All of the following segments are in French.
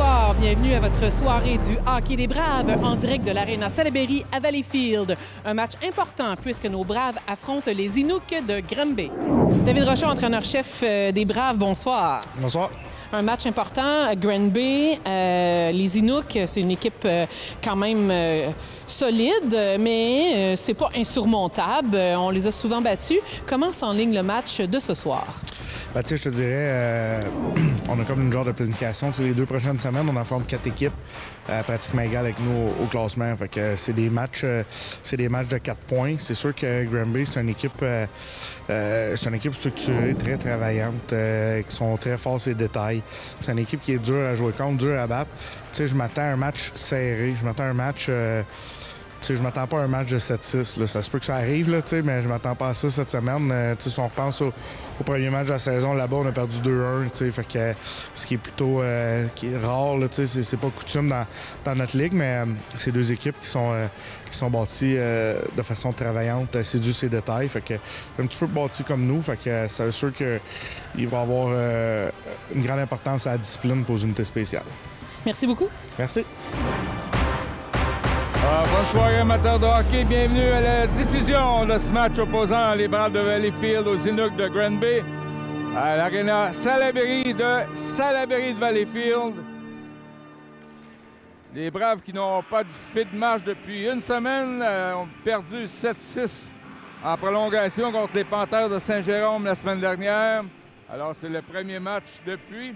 bonsoir. Bienvenue à votre soirée du hockey des Braves en direct de l'Arena Salaberry à Valleyfield. Un match important puisque nos Braves affrontent les Inuks de Granby. David Rochon, entraîneur-chef des Braves, bonsoir. Bonsoir. Un match important à Granby. Les Inuks, c'est une équipe quand même solide, mais c'est pas insurmontable. On les a souvent battus. Comment s'enligne le match de ce soir? Ben, je te dirais, on a comme une genre de planification. Les 2 prochaines semaines, on en forme 4 équipes pratiquement égales avec nous au classement. Fait que c'est des matchs de 4 points. C'est sûr que Granby, c'est une équipe structurée, très travaillante, qui sont très forts sur les détails. C'est une équipe qui est dure à jouer contre, dure à battre. Je m'attends à un match serré. Je m'attends à un match... je m'attends pas à un match de 7-6. Ça se peut que ça arrive, là, mais je m'attends pas à ça cette semaine. Si on repense au premier match de la saison, là-bas, on a perdu 2-1. Fait que, ce qui est plutôt qui est rare, c'est pas coutume dans notre ligue, mais c'est 2 équipes qui sont bâties de façon travaillante, c'est dû ces détails. Fait que, un petit peu bâties comme nous. Fait que c'est sûr qu'il va y avoir une grande importance à la discipline pour les unités spéciales. Merci beaucoup. Merci. Bonne soirée, amateurs de hockey. Bienvenue à la diffusion de ce match opposant les Braves de Valleyfield aux Inuks de Granby à l'Arena Salaberry de Valleyfield. Les Braves qui n'ont pas disputé de match depuis une semaine ont perdu 7-6 en prolongation contre les Panthères de Saint-Jérôme la semaine dernière. Alors, c'est le premier match depuis.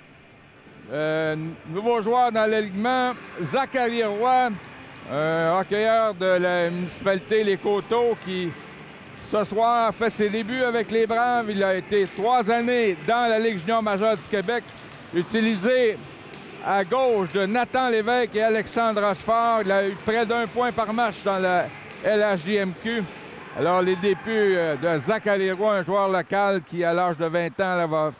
Nouveau joueur dans l'alignement, Zachary Roy. Un hockeyeur de la municipalité Les Coteaux qui, ce soir, fait ses débuts avec les Braves. Il a été 3 années dans la Ligue junior majeure du Québec, utilisé à gauche de Nathan Lévesque et Alexandre Rochefort. Il a eu près d'1 point par match dans la LHJMQ. Alors, les débuts de Zachary Roy, un joueur local qui, à l'âge de 20 ans, là, va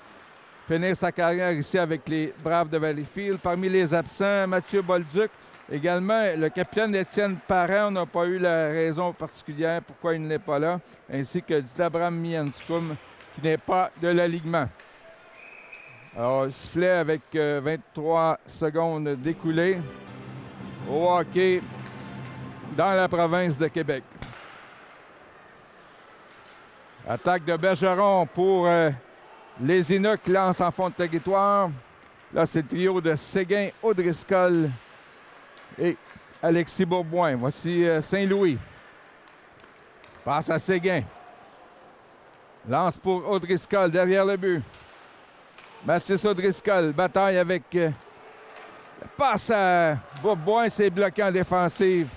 finir sa carrière ici avec les Braves de Valleyfield. Parmi les absents, Mathieu Bolduc. Également, le capitaine Étienne Parent n'a pas eu la raison particulière pourquoi il n'est pas là, ainsi que Dilabram Mianskum, qui n'est pas de l'alignement. Alors, sifflet avec 23 secondes découlées au hockey dans la province de Québec. Attaque de Bergeron pour les Inuks qui lancent en fond de territoire. Là, c'est le trio de Séguin, O'Driscoll et Alexis Bourboin. Voici Saint-Louis. Passe à Séguin. Lance pour O'Driscoll derrière le but. Mathis O'Driscoll, bataille avec... passe à Bourboin, c'est bloqué en défensive.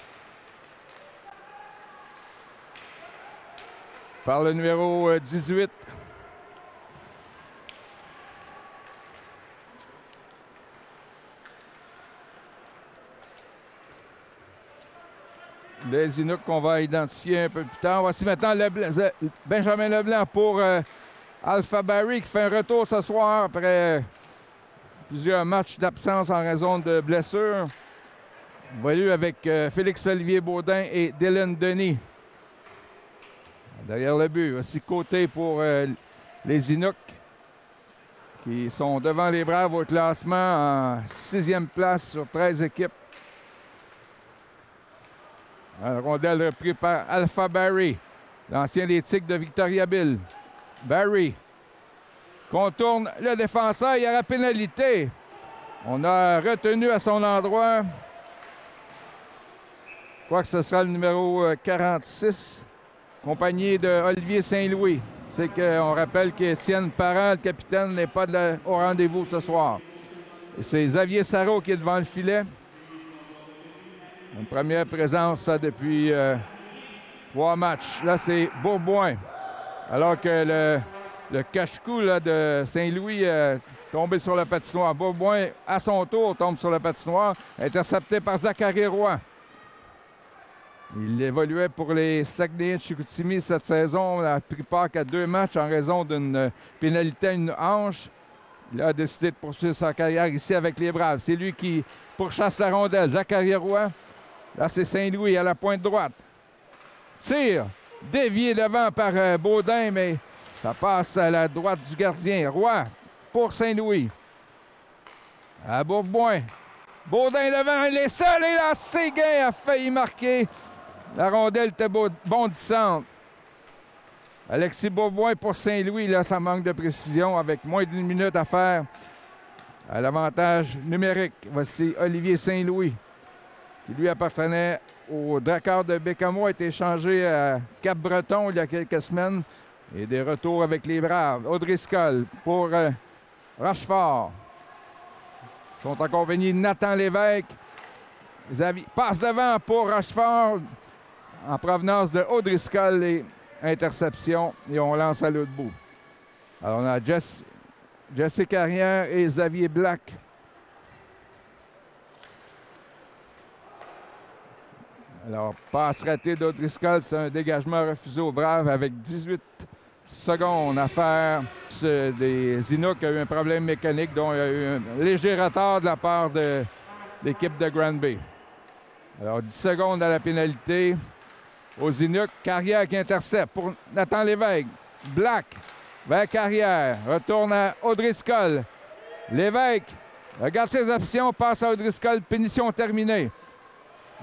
Par le numéro 18. Les Inuks qu'on va identifier un peu plus tard. Voici maintenant Benjamin Leblanc pour Alpha Barry qui fait un retour ce soir après plusieurs matchs d'absence en raison de blessures. On va lui avec Félix-Olivier Baudin et Dylan Denis. Derrière le but, voici côté pour les Inuks qui sont devant les Braves au classement en 6e place sur 13 équipes. La rondelle reprise par Alpha Barry, l'ancien des Tigres de Victoriaville. Barry contourne le défenseur, il y aura pénalité. On a retenu à son endroit, je crois que ce sera le numéro 46, accompagné de Olivier Saint-Louis. C'est qu'on rappelle qu'Étienne Parent, le capitaine, n'est pas au rendez-vous ce soir. Et c'est Xavier Sarrault qui est devant le filet. Une première présence ça, depuis 3 matchs. Là, c'est Bourboin. Alors que le cache-cou de Saint-Louis est tombé sur la patinoire. Bourboin, à son tour, tombe sur la patinoire, intercepté par Zachary Roy. Il évoluait pour les Saguenayens de Chicoutimi cette saison. Il a pris part qu'à 2 matchs en raison d'une pénalité à une hanche. Il a décidé de poursuivre sa carrière ici avec les Braves. C'est lui qui pourchasse la rondelle. Zachary Roy. Là, c'est Saint-Louis à la pointe droite. Tire, dévié devant par Baudin, mais ça passe à la droite du gardien. Roy pour Saint-Louis. À Bourboin. Baudin devant, il est seul et là, Séguin a failli marquer. La rondelle était bondissante. Alexis Beaubois pour Saint-Louis, là, ça manque de précision avec moins d'une minute à faire à l'avantage numérique. Voici Olivier Saint-Louis, qui lui appartenait au Drakkar de Bécamo, a été échangé à Cap-Breton il y a quelques semaines et des retours avec les Braves. O'Driscoll pour Rochefort. Ils sont accompagnés de Nathan Lévesque. Passe devant pour Rochefort en provenance de O'Driscoll et interception. Et on lance à l'autre bout. Alors on a Jesse Carrière et Xavier Black. Alors, passe ratée d'O'Driscoll, c'est un dégagement refusé au Brave avec 18 secondes à faire. Des Inuks a eu un problème mécanique, dont il y a eu un léger retard de la part de l'équipe de Granby. Alors, 10 secondes à la pénalité aux Inuks. Carrière qui intercepte pour Nathan Lévesque. Black vers Carrière, retourne à O'Driscoll. Lévesque regarde ses options, passe à O'Driscoll, punition terminée.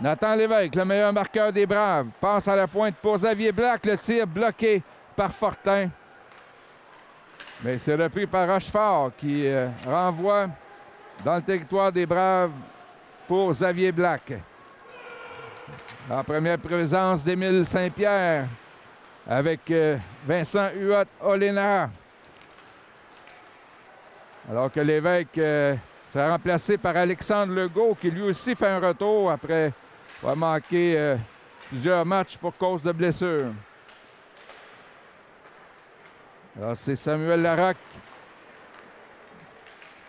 Nathan Lévesque, le meilleur marqueur des Braves, passe à la pointe pour Xavier Black. Le tir bloqué par Fortin. Mais c'est repris par Rochefort qui renvoie dans le territoire des Braves pour Xavier Black. En première présence d'Émile Saint-Pierre avec Vincent Huot-Olena. Alors que Lévesque sera remplacé par Alexandre Legault qui lui aussi fait un retour après avoir manqué plusieurs matchs pour cause de blessure. Alors c'est Samuel Larocque.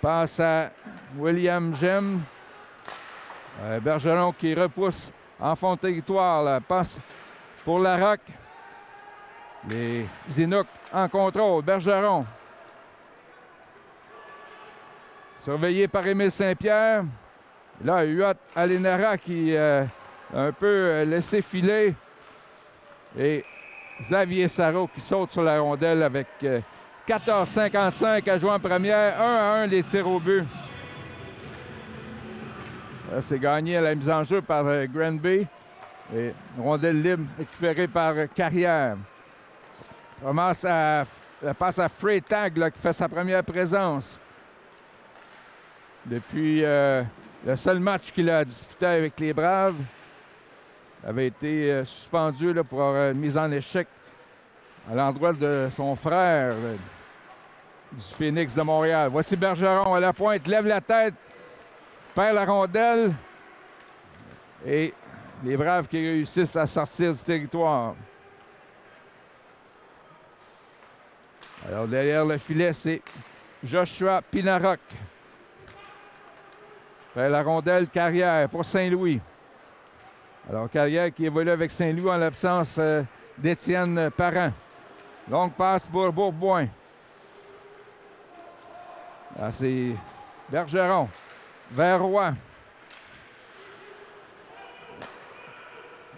Passe à William Gem. Bergeron qui repousse en fond de territoire. Là. Passe pour Larocque. Les Inuks en contrôle. Bergeron. Surveillé par Émile Saint-Pierre. Là, Huot Alenara qui a un peu laissé filer. Et Xavier Sarrault qui saute sur la rondelle avec 14,55 à jouer en première. 1-1 les tirs au but. C'est gagné à la mise en jeu par Granby. Et rondelle libre récupérée par Carrière. Passe à Freytag là, qui fait sa première présence. Depuis le seul match qu'il a disputé avec les Braves, avait été suspendu là, pour avoir mise en échec à l'endroit de son frère du Phoenix de Montréal. Voici Bergeron à la pointe, lève la tête, perd la rondelle et les Braves qui réussissent à sortir du territoire. Alors derrière le filet, c'est Joshua Pinarok. La rondelle Carrière pour Saint-Louis. Alors Carrière qui évolue avec Saint-Louis en l'absence d'Étienne Parent. Longue passe pour Bourboin. Là, c'est Bergeron vers Roy.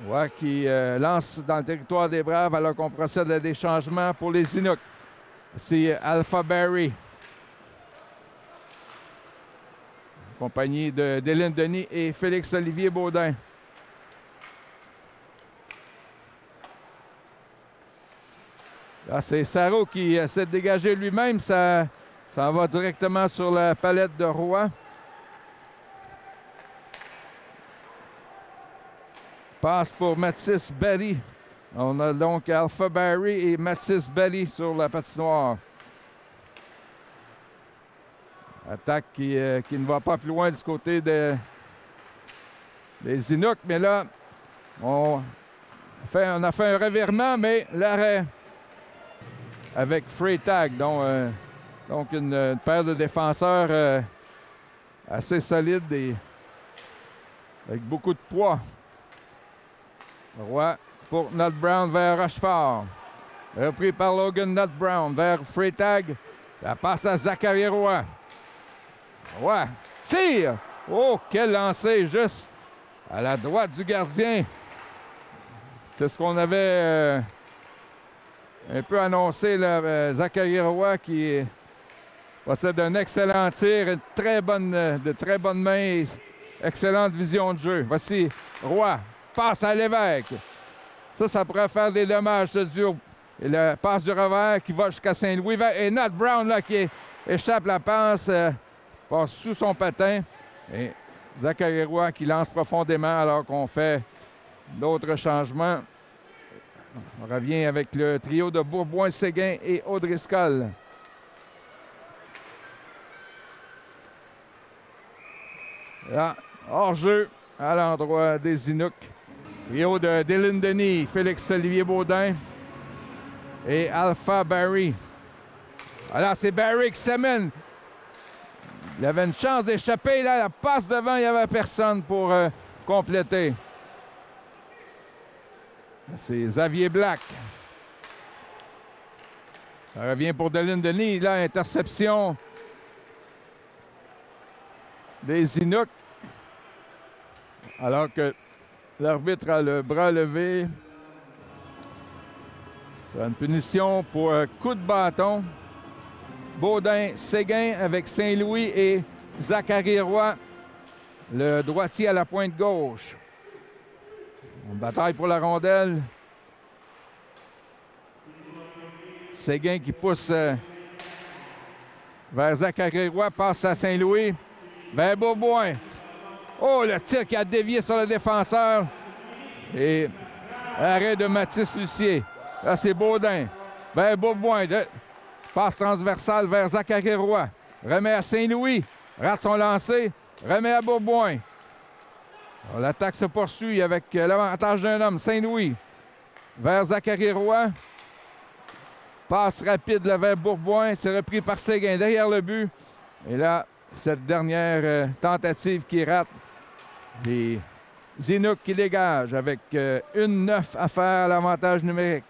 Roy qui lance dans le territoire des Braves alors qu'on procède à des changements pour les Inuks. C'est Alpha Barry. Compagnie d'Hélène Denis et Félix-Olivier Baudin. Là, c'est Sarrault qui essaie de dégager lui-même. Ça va directement sur la palette de Roy. Passe pour Mathis Barry. On a donc Alpha Barry et Mathis Barry sur la patinoire. Attaque qui ne va pas plus loin du côté des Inuks. Mais là, on a fait un revirement, mais l'arrêt avec Freytag. Donc une paire de défenseurs assez solides et avec beaucoup de poids. Roy pour Nut Brown vers Rochefort. Repris par Logan Nut Brown vers Freytag. La passe à Zachary Roy. Roy tire. Oh, quel lancer juste à la droite du gardien. C'est ce qu'on avait un peu annoncé, là, Zachary Roy qui possède un excellent tir, de très bonnes mains. excellente vision de jeu. Voici Roy, passe à Lévesque. Ça pourrait faire des dommages, ce duo. Et le passe du revers qui va jusqu'à Saint-Louis. Et Nat Brown, là, qui échappe la passe, passe sous son patin. Et Zachary Roy qui lance profondément alors qu'on fait d'autres changements. On revient avec le trio de Bourboin, Séguin et O'Driscoll. Là, hors-jeu à l'endroit des Inuks. Trio de Dylan Denis, Félix-Olivier Baudin et Alpha Barry. Alors, c'est Barry qui s'amène. Il avait une chance d'échapper. Là, la passe devant, il n'y avait personne pour compléter. C'est Xavier Black. Ça revient pour Dylan Denis. Là, interception des Inuks. Alors que l'arbitre a le bras levé. C'est une punition pour un coup de bâton. Baudin, Séguin avec Saint-Louis et Zachary Roy, le droitier à la pointe gauche. Une bataille pour la rondelle. Séguin qui pousse vers Zachary Roy, passe à Saint-Louis, vers Bourboin. Oh, le tir qui a dévié sur le défenseur. Et arrêt de Mathis Lucier. Là, c'est Baudin. Vers Bourboin. Passe transversale vers Zachary Roy. Remet à Saint-Louis. Rate son lancer. Remet à Bourboin. L'attaque se poursuit avec l'avantage d'un homme. Saint-Louis vers Zachary Roy. Passe rapide là, vers Bourboin. C'est repris par Séguin derrière le but. Et là, cette dernière tentative qui rate. Les Inuks qui dégagent avec une 9 à faire à l'avantage numérique.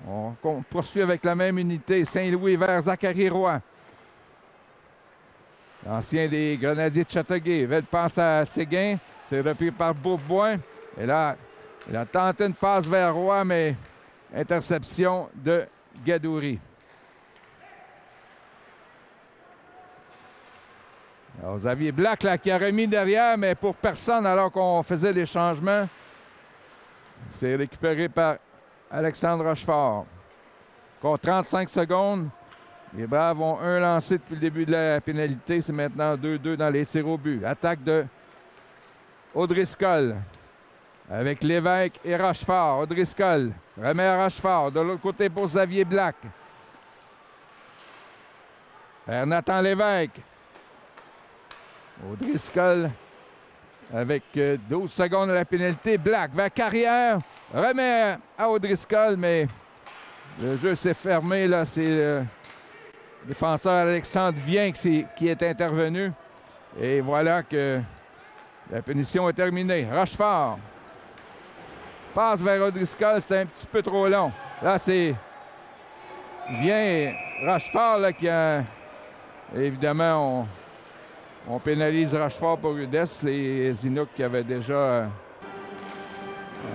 On poursuit avec la même unité. Saint-Louis vers Zachary Roy. L'ancien des Grenadiers de Châteauguay. Belle passe à Séguin. C'est repris par Bourboin. Et là, il a tenté une passe vers Roy, mais interception de Gadouri. Alors, Xavier Black là, qui a remis derrière, mais pour personne alors qu'on faisait les changements. C'est récupéré par Alexandre Rochefort. Encore 35 secondes. Les Braves ont un lancé depuis le début de la pénalité. C'est maintenant 2-2 dans les tirs au but. Attaque de O'Driscoll avec Lévesque et Rochefort. O'Driscoll remet à Rochefort. De l'autre côté pour Xavier Black. Vers Nathan Lévesque. O'Driscoll avec 12 secondes à la pénalité. Black vers Carrière. Remet à O'Driscoll, mais le jeu s'est fermé. Là, c'est le défenseur Alexandre Vien qui est intervenu. Et voilà que la punition est terminée. Rochefort passe vers O'Driscoll. C'est un petit peu trop long. Là, c'est Vien Rochefort là, qui a... Évidemment, on pénalise Rochefort pour rudesse. Les Inuks qui avaient déjà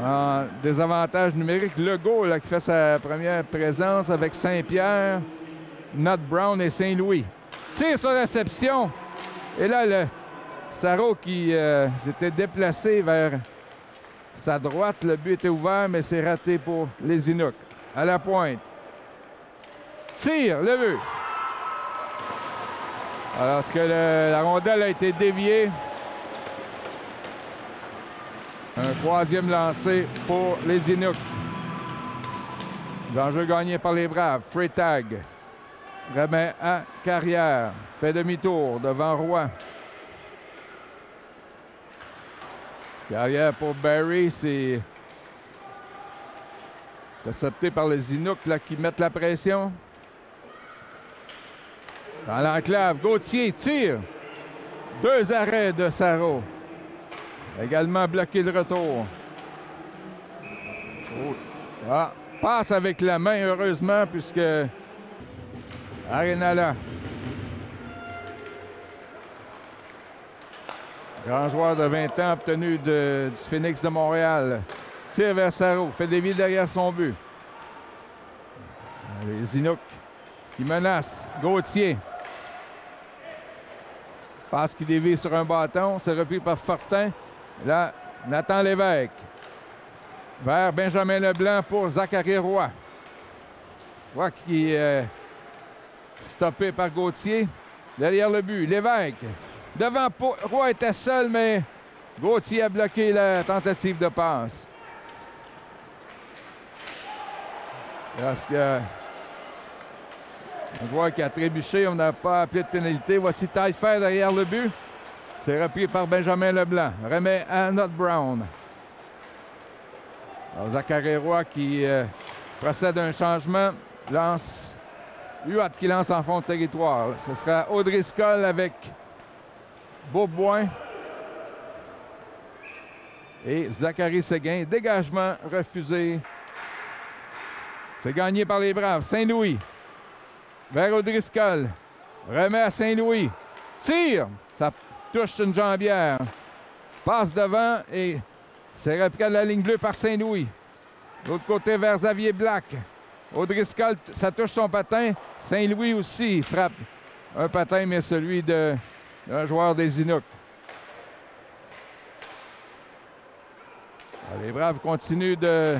en désavantage numérique. Legault là, qui fait sa première présence avec Saint-Pierre, Nat Brown et Saint-Louis. Tire sur réception. Et là, le Sarro qui s'était déplacé vers sa droite. Le but était ouvert, mais c'est raté pour les Inuks. À la pointe. Tire, le but. Alors, est-ce que la rondelle a été déviée? Un troisième lancé pour les Inuks. Les enjeux gagnés par les Braves. Freytag remet à Carrière. Fait demi-tour devant Roy. Carrière pour Barry. C'est intercepté par les Inuks là, qui mettent la pression. Dans l'enclave, Gauthier tire. 2 arrêts de Sarro. Également bloqué le retour. Oh. Ah, passe avec la main, heureusement, puisque Arenala, grand joueur de 20 ans obtenu du Phoenix de Montréal, tire vers Sarro, fait dévier derrière son but. Les Inuks qui menacent. Gauthier. Passe qui dévie sur un bâton. C'est repris par Fortin. Là, Nathan Lévesque. Vers Benjamin Leblanc pour Zachary Roy. Roy qui est stoppé par Gauthier. Derrière le but, Lévesque. Devant, Roy était seul, mais Gauthier a bloqué la tentative de passe. Parce que on voit qu'il a trébuché, on n'a pas appelé de pénalité. Voici Taillefer derrière le but. C'est repris par Benjamin Leblanc. Remet à Not Brown. Alors, Zachary Roy qui procède à un changement. Lance Huot qui lance en fond de territoire. Ce sera O'Driscoll avec Beauboin. Et Zachary Séguin. Dégagement refusé. C'est gagné par les Braves. Saint-Louis. Vers O'Driscoll. Remet à Saint-Louis. Tire. Ça touche une jambière. Passe devant et c'est repris à la ligne bleue par Saint-Louis. De l'autre côté vers Xavier Black. O'Driscoll, ça touche son patin. Saint-Louis aussi frappe un patin, mais celui d'un joueur des Inuks. Alors, les Braves continuent de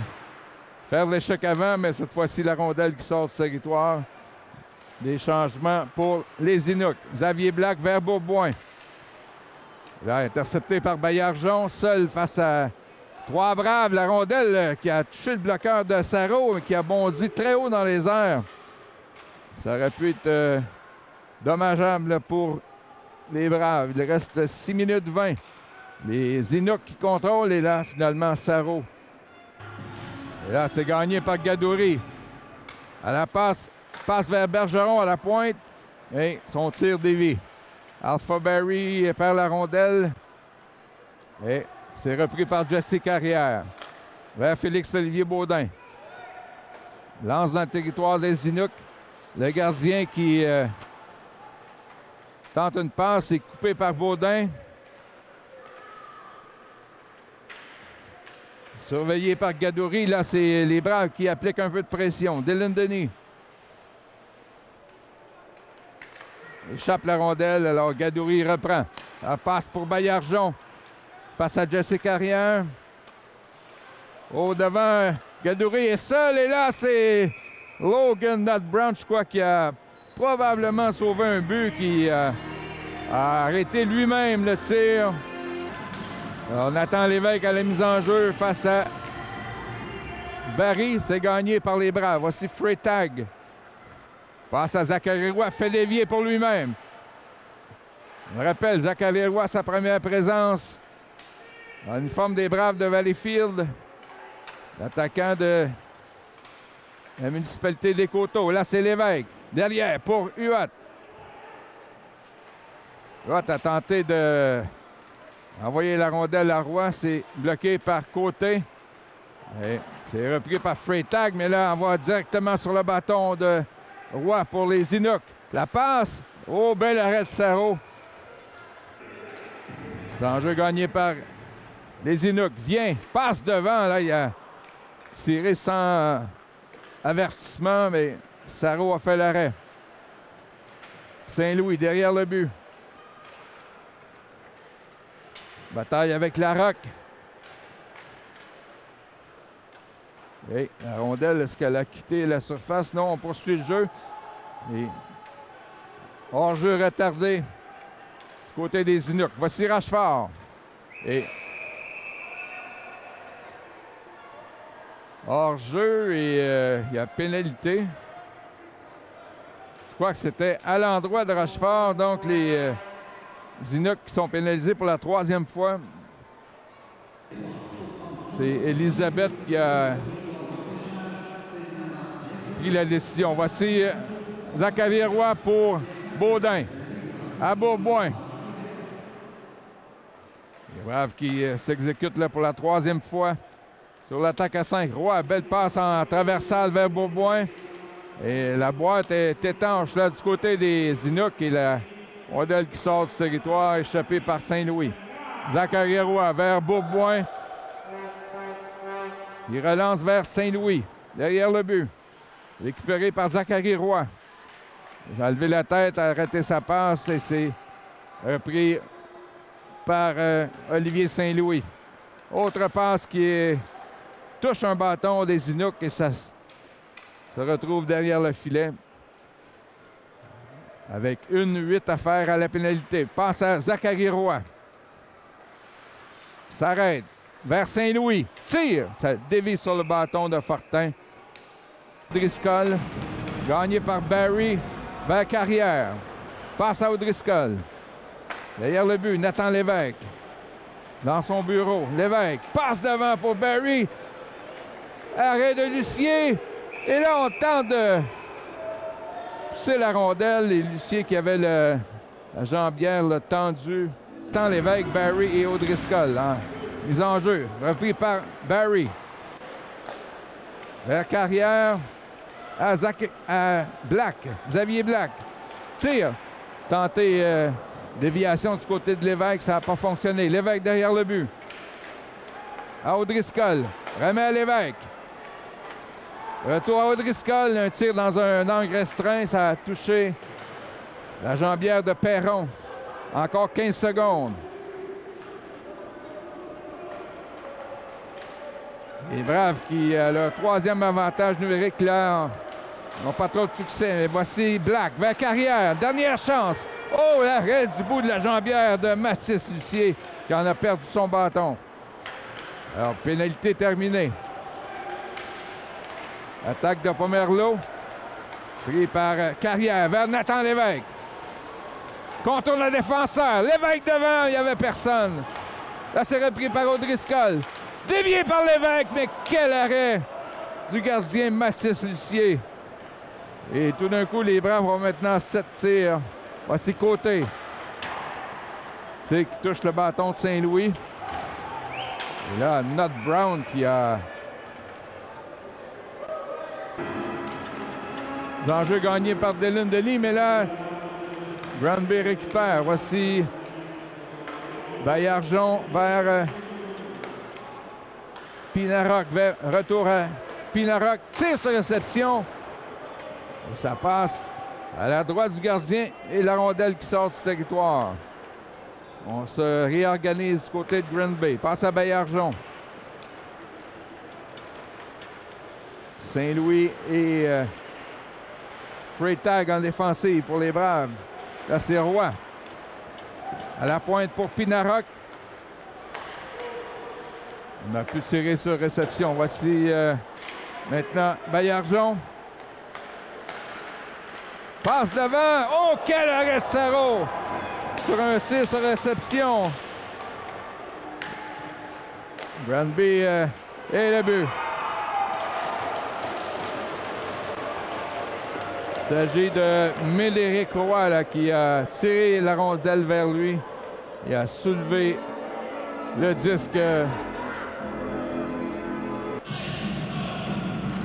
faire l'échec avant, mais cette fois-ci, la rondelle qui sort du territoire. Des changements pour les Inuks. Xavier Black vers Beauboin. Là, intercepté par Baillargeon, seul face à trois Braves. La rondelle qui a touché le bloqueur de Sarro, qui a bondi très haut dans les airs. Ça aurait pu être dommageable pour les Braves. Il reste 6 minutes 20. Les Inuks qui contrôlent et là, finalement, Sarro. Et là, c'est gagné par Gadouri. À la passe vers Bergeron à la pointe. Et son tir dévié. Alpha Barry perd la rondelle. Et c'est repris par Jesse Carrière. Vers Félix-Olivier Baudin. Lance dans le territoire des Inuks. Le gardien qui tente une passe est coupé par Baudin. Surveillé par Gadouri. Là, c'est les Braves qui appliquent un peu de pression. Dylan Denis. Échappe la rondelle. Alors, Gadouri reprend. La passe pour Baillargeon. Face à Jesse Carrière. Au devant, Gadouri est seul. Et là, c'est Logan Not Brown, je crois, qui a probablement sauvé un but, qui a arrêté lui-même le tir. Alors, Nathan Lévesque à la mise en jeu face à Barry. C'est gagné par les Braves. Voici Freytag. Passe à Zachary Roy. Fait dévier pour lui-même. On rappelle, Zachary Roy, sa première présence dans l'uniforme des Braves de Valleyfield. L'attaquant de la municipalité des Coteaux. Là, c'est Lévesque. Derrière pour Huot. Huot a tenté de envoyer la rondelle à Roy. C'est bloqué par Côté. Et c'est repris par Freytag, mais là, on va directement sur le bâton de Roy pour les Inuks. La passe. Oh, bel arrêt de Sarro. C'est un jeu gagné par les Inuks. Vient, passe devant. Là, il a tiré sans avertissement, mais Sarro a fait l'arrêt. Saint-Louis derrière le but. Bataille avec Larocque. Et la rondelle, est-ce qu'elle a quitté la surface? Non, on poursuit le jeu. Et hors-jeu retardé du côté des Inuks. Voici Rachefort. Et hors-jeu et il y a pénalité. Je crois que c'était à l'endroit de Rachefort. Donc les Inuks qui sont pénalisés pour la 3e fois. C'est Elisabeth qui a pris la décision. Voici Zachary Roy pour Baudin. À Beauboin. Les Braves qui s'exécutent là pour la 3e fois sur l'attaque à 5. Roy, belle passe en traversale vers Beauboin. Et la boîte est étanche là du côté des Inuks et la rondelle qui sort du territoire échappée par Saint-Louis. Zachary Roy vers Beauboin. Il relance vers Saint-Louis, derrière le but. Récupéré par Zachary Roy. Il a levé la tête, a arrêté sa passe et c'est repris par Olivier Saint-Louis. Autre passe qui touche un bâton des Inuks et ça se retrouve derrière le filet. Avec 1-8 à faire à la pénalité. Passe à Zachary Roy. S'arrête. Vers Saint-Louis. Tire. Ça dévie sur le bâton de Fortin. O'Driscoll. Gagné par Barry. Vers Carrière. Passe à O'Driscoll. Derrière le but, Nathan Lévesque. Dans son bureau. Lévesque. Passe devant pour Barry. Arrêt de Lucier. Et là, on tente de pousser la rondelle. Et Lucier qui avait la jambière tendue. Tant Lévesque, Barry et O'Driscoll. Hein. Mise en jeu. Repris par Barry. Vers Carrière. À Black. Xavier Black. Tire. Tenté déviation du côté de Lévesque. Ça n'a pas fonctionné. Lévesque derrière le but. À O'Driscoll. Remet à Lévesque. Retour à O'Driscoll. Un tir dans un angle restreint. Ça a touché la jambière de Perron. Encore 15 secondes. Les Braves qui a leur troisième avantage numérique là n'ont pas trop de succès. Mais voici Black vers Carrière. Dernière chance. Oh, l'arrêt du bout de la jambière de Mathis Lucier qui en a perdu son bâton. Alors, pénalité terminée. Attaque de Pomerleau. Pris par Carrière vers Nathan Lévesque. Contourne le défenseur. Lévesque devant, il n'y avait personne. Là, c'est repris par O'Driscoll. Dévié par Lévesque, mais quel arrêt du gardien Mathis Lucier. Et tout d'un coup, les Braves ont maintenant 7 tirs. Voici Côté. C'est qui touche le bâton de Saint-Louis. Et là, Nut Brown qui a les enjeux gagnés par Dylan Delis, mais là, Granby récupère. Voici Baillargeon vers Pinaroc. Retour à Pinaroc. Tire sur réception. Et ça passe à la droite du gardien et la rondelle qui sort du territoire. On se réorganise du côté de Granby. Passe à Baillargeon. Saint-Louis et Freytag en défensive pour les Braves. Là, c'est Roy. À la pointe pour Pinaroc. On a pu tirer sur réception. Voici maintenant Baillargeon. Passe devant. Oh, quel arrêt de Sarro! Sur un tir sur réception. Granby et le but. Il s'agit de Médéric Roy là, qui a tiré la rondelle vers lui et a soulevé le disque.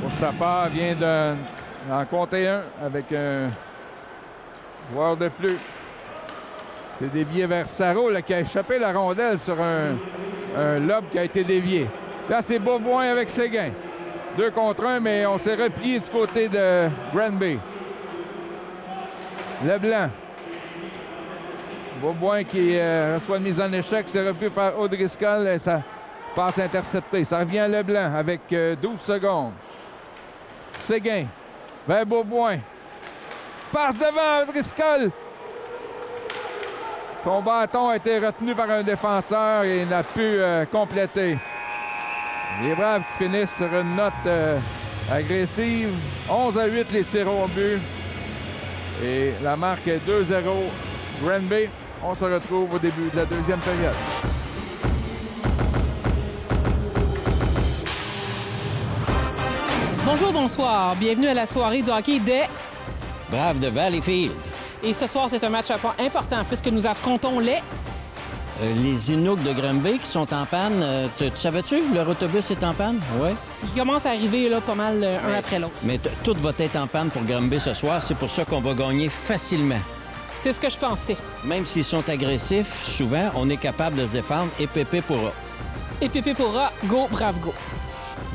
Pour sa part, vient d'en compter un avec un joueur de plus. C'est dévié vers Sarro là, qui a échappé la rondelle sur un lob qui a été dévié. Là, c'est Beauboin avec Séguin. 2 contre 1, mais on s'est replié du côté de Granby. Leblanc. Beauboin qui reçoit une mise en échec. C'est repris par O'Driscoll et ça passe intercepté. Ça revient à Leblanc avec 12 secondes. Séguin vers Beauboin. Passe devant O'Driscoll. Son bâton a été retenu par un défenseur et il n'a pu compléter. Les Braves qui finissent sur une note agressive. 11-8 les tirs au but. Et la marque est 2-0 Granby. On se retrouve au début de la deuxième période. Bonjour, bonsoir. Bienvenue à la soirée du hockey des Braves de Valleyfield. Et ce soir, c'est un match à point important puisque nous affrontons Les Inuks de Granby qui sont en panne. Tu savais-tu? Leur autobus est en panne? Oui. Ils commencent à arriver là, pas mal un après l'autre. Mais tout va être en panne pour Granby ce soir. C'est pour ça qu'on va gagner facilement. C'est ce que je pensais. Même s'ils sont agressifs, souvent, on est capable de se défendre. Et Pépé pourra. Et Pépé pourra. Go, brave, go.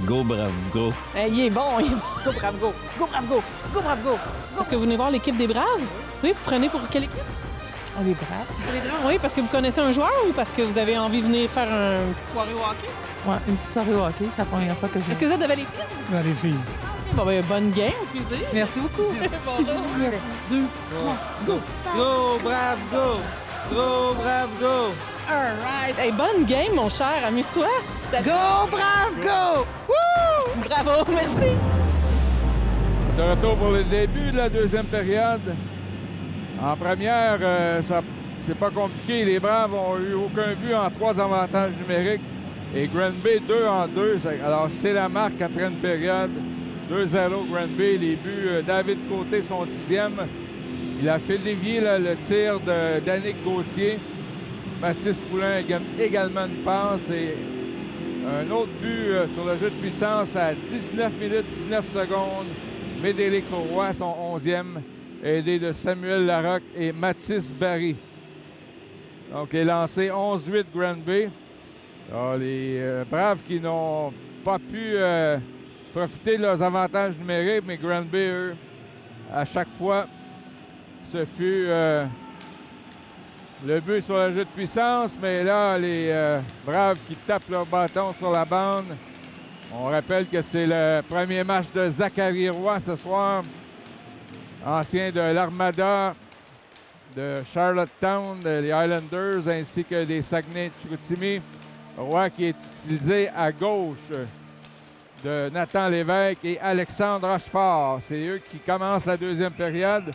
Go, brave, go. Il est bon, il est bon. Go, brave, go. Go, brave, go. Go, brave, go. Est-ce que vous venez voir l'équipe des Braves? Oui, vous prenez pour quelle équipe? Les Braves. Les Braves, oui, parce que vous connaissez un joueur ou parce que vous avez envie de venir faire une petite soirée au hockey? Ouais, une petite soirée au hockey, c'est la première fois que je Est-ce que vous êtes de Valleyfield? Dans les filles. Bon, ben, bonne game, au plaisir. Merci beaucoup. Bonjour. Yes. 2, 3, go! Go, Brave, go! Go, Brave, go! All right. Hey, bonne game, mon cher. Amuse-toi. Go, Brave, go! Woo! Bravo, merci. De retour pour le début de la deuxième période. En première, c'est pas compliqué. Les Braves ont eu aucun but en 3 avantages numériques. Et Granby 2 en 2. Alors, c'est la marque après une période. 2-0 Granby. Les buts, David Côté, son 10e. Il a fait dévier le tir de Danick Gauthier. Mathis Poulain également une passe. Et un autre but sur le jeu de puissance à 19 minutes 19 secondes. Médéric Roy, son 11e, aidé de Samuel Larocque et Mathis Barry. Donc, il est lancé 11-8 Granby. Alors, les Braves qui n'ont pas pu profiter de leurs avantages numériques, mais Granby, eux, à chaque fois, ce fut le but sur le jeu de puissance. Mais là, les Braves qui tapent leur bâton sur la bande. On rappelle que c'est le premier match de Zachary Roy ce soir, ancien de l'Armada, de Charlottetown, les Highlanders, ainsi que des Saguenay-Chicoutimi. Roy qui est utilisé à gauche de Nathan Lévesque et Alexandre Rochefort. C'est eux qui commencent la deuxième période.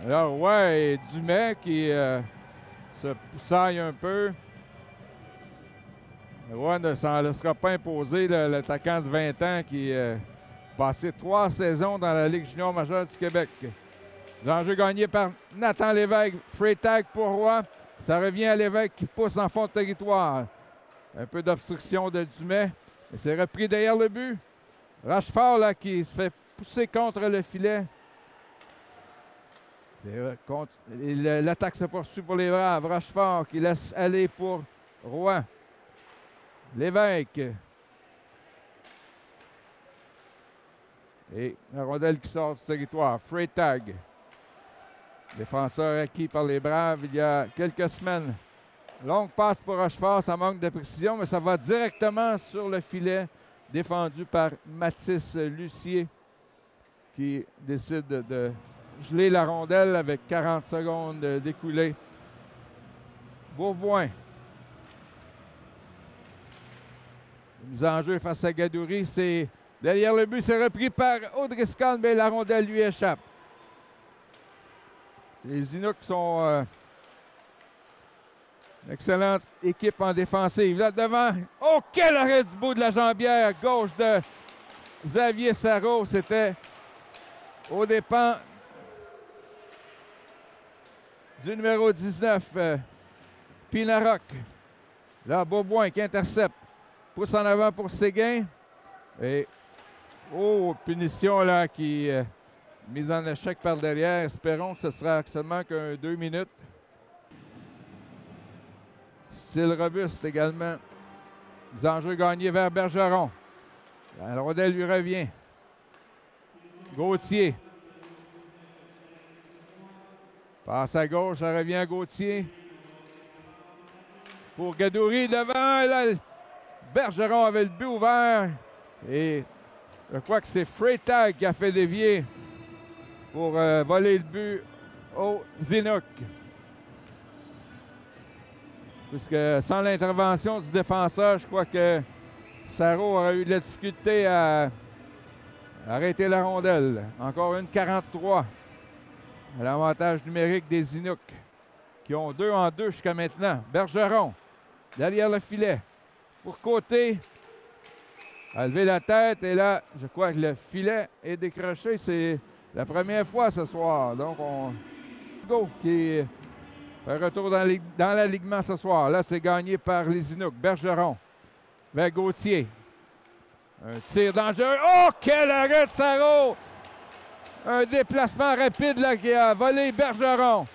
Là, Roy et Dumais qui se poussaillent un peu. Roy ne s'en laissera pas imposer, l'attaquant de 20 ans qui a passé 3 saisons dans la Ligue junior majeure du Québec. Les enjeux gagnés par Nathan Lévesque. Free tag pour Roy. Ça revient à Lévesque qui pousse en fond de territoire. Un peu d'obstruction de Dumais. Et c'est repris derrière le but. Rochefort là, qui se fait pousser contre le filet. L'attaque se poursuit pour les Braves. Rochefort qui laisse aller pour Roy. Lévesque. Et la rondelle qui sort du territoire. Free tag. Défenseur acquis par les Braves il y a quelques semaines. Longue passe pour Rochefort, ça manque de précision, mais ça va directement sur le filet, défendu par Mathis Lucier, qui décide de geler la rondelle avec 40 secondes d'écoulées. Bourboin. Mise en jeu face à Gadouri, c'est derrière le but, c'est repris par O'Driscoll, mais la rondelle lui échappe. Les Inuks sont une excellente équipe en défensive. Là devant, oh quel arrêt du bout de la jambière gauche de Xavier Sarrault. C'était aux dépens du numéro 19, Pinarok. Là, Bourboin qui intercepte. Pousse en avant pour Séguin. Et, oh, punition là qui mise en échec par derrière. Espérons que ce sera seulement qu'un 2 minutes. Style robuste également. Les enjeux gagnés vers Bergeron. La rondelle lui revient. Gauthier. Passe à gauche, ça revient à Gauthier. Pour Gadouri devant. Là, Bergeron avait le but ouvert. Et je crois que c'est Freytag qui a fait dévier pour voler le but au Zinook. Puisque sans l'intervention du défenseur, je crois que Sarrault aurait eu de la difficulté à arrêter la rondelle. Encore une 43 à l'avantage numérique des Inuks, qui ont 2 en 2 jusqu'à maintenant. Bergeron, derrière le filet. Pour Côté, a levé la tête et là, je crois que le filet est décroché. C'est la première fois ce soir. Donc, Go qui fait retour dans l'alignement ce soir. Là, c'est gagné par les Inuks. Bergeron vers Gauthier. Un tir dangereux. Oh, quel arrêt de Sarrault! Un déplacement rapide là, qui a volé Bergeron.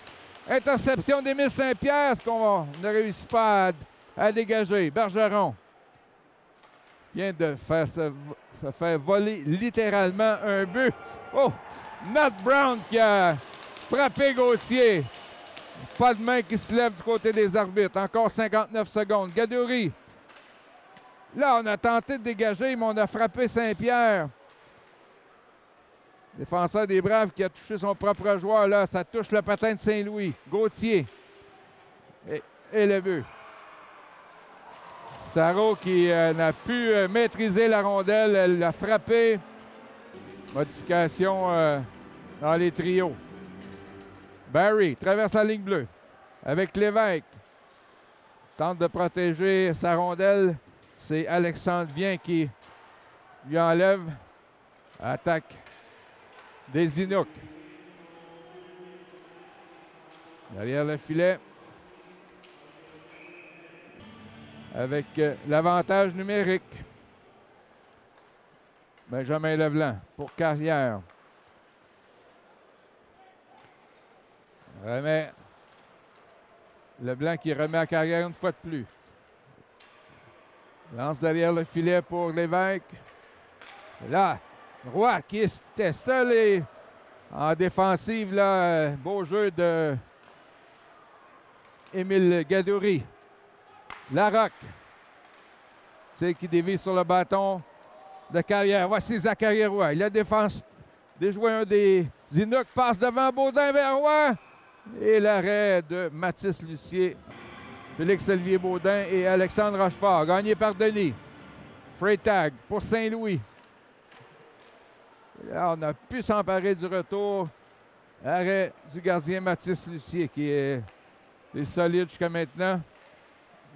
Interception d'Émile Saint-Pierre, ce qu'on ne réussit pas à dégager. Bergeron vient de se faire voler littéralement un but. Oh! Matt Brown qui a frappé Gauthier. Pas de main qui se lève du côté des arbitres. Encore 59 secondes. Gadouri. Là, on a tenté de dégager, mais on a frappé Saint-Pierre. Défenseur des Braves qui a touché son propre joueur. Là, ça touche le patin de Saint-Louis. Gauthier. Et le but. Sarro qui n'a pu maîtriser la rondelle. Elle l'a frappé. Modification dans les trios. Barry traverse la ligne bleue avec Lévesque. Tente de protéger sa rondelle. C'est Alexandre Vien qui lui enlève. Attaque des Inuks. Derrière le filet. Avec l'avantage numérique. Benjamin Leblanc pour Carrière. Remet Leblanc qui remet à Carrière une fois de plus. Lance derrière le filet pour Lévesque. Là, Roy qui était seul et en défensive. Là, beau jeu de Émile Gadouri. Larocque. C'est qui dévie sur le bâton de Carrière. Voici Zachary Roy. Il a défense déjoué un des Inuks. Passe devant Baudin vers Roy. Et l'arrêt de Mathis Lucier. Félix-Olivier Baudin et Alexandre Rochefort. Gagné par Denis. Freytag pour Saint-Louis. Là, on a pu s'emparer du retour. Arrêt du gardien Mathis Lucier qui est solide jusqu'à maintenant.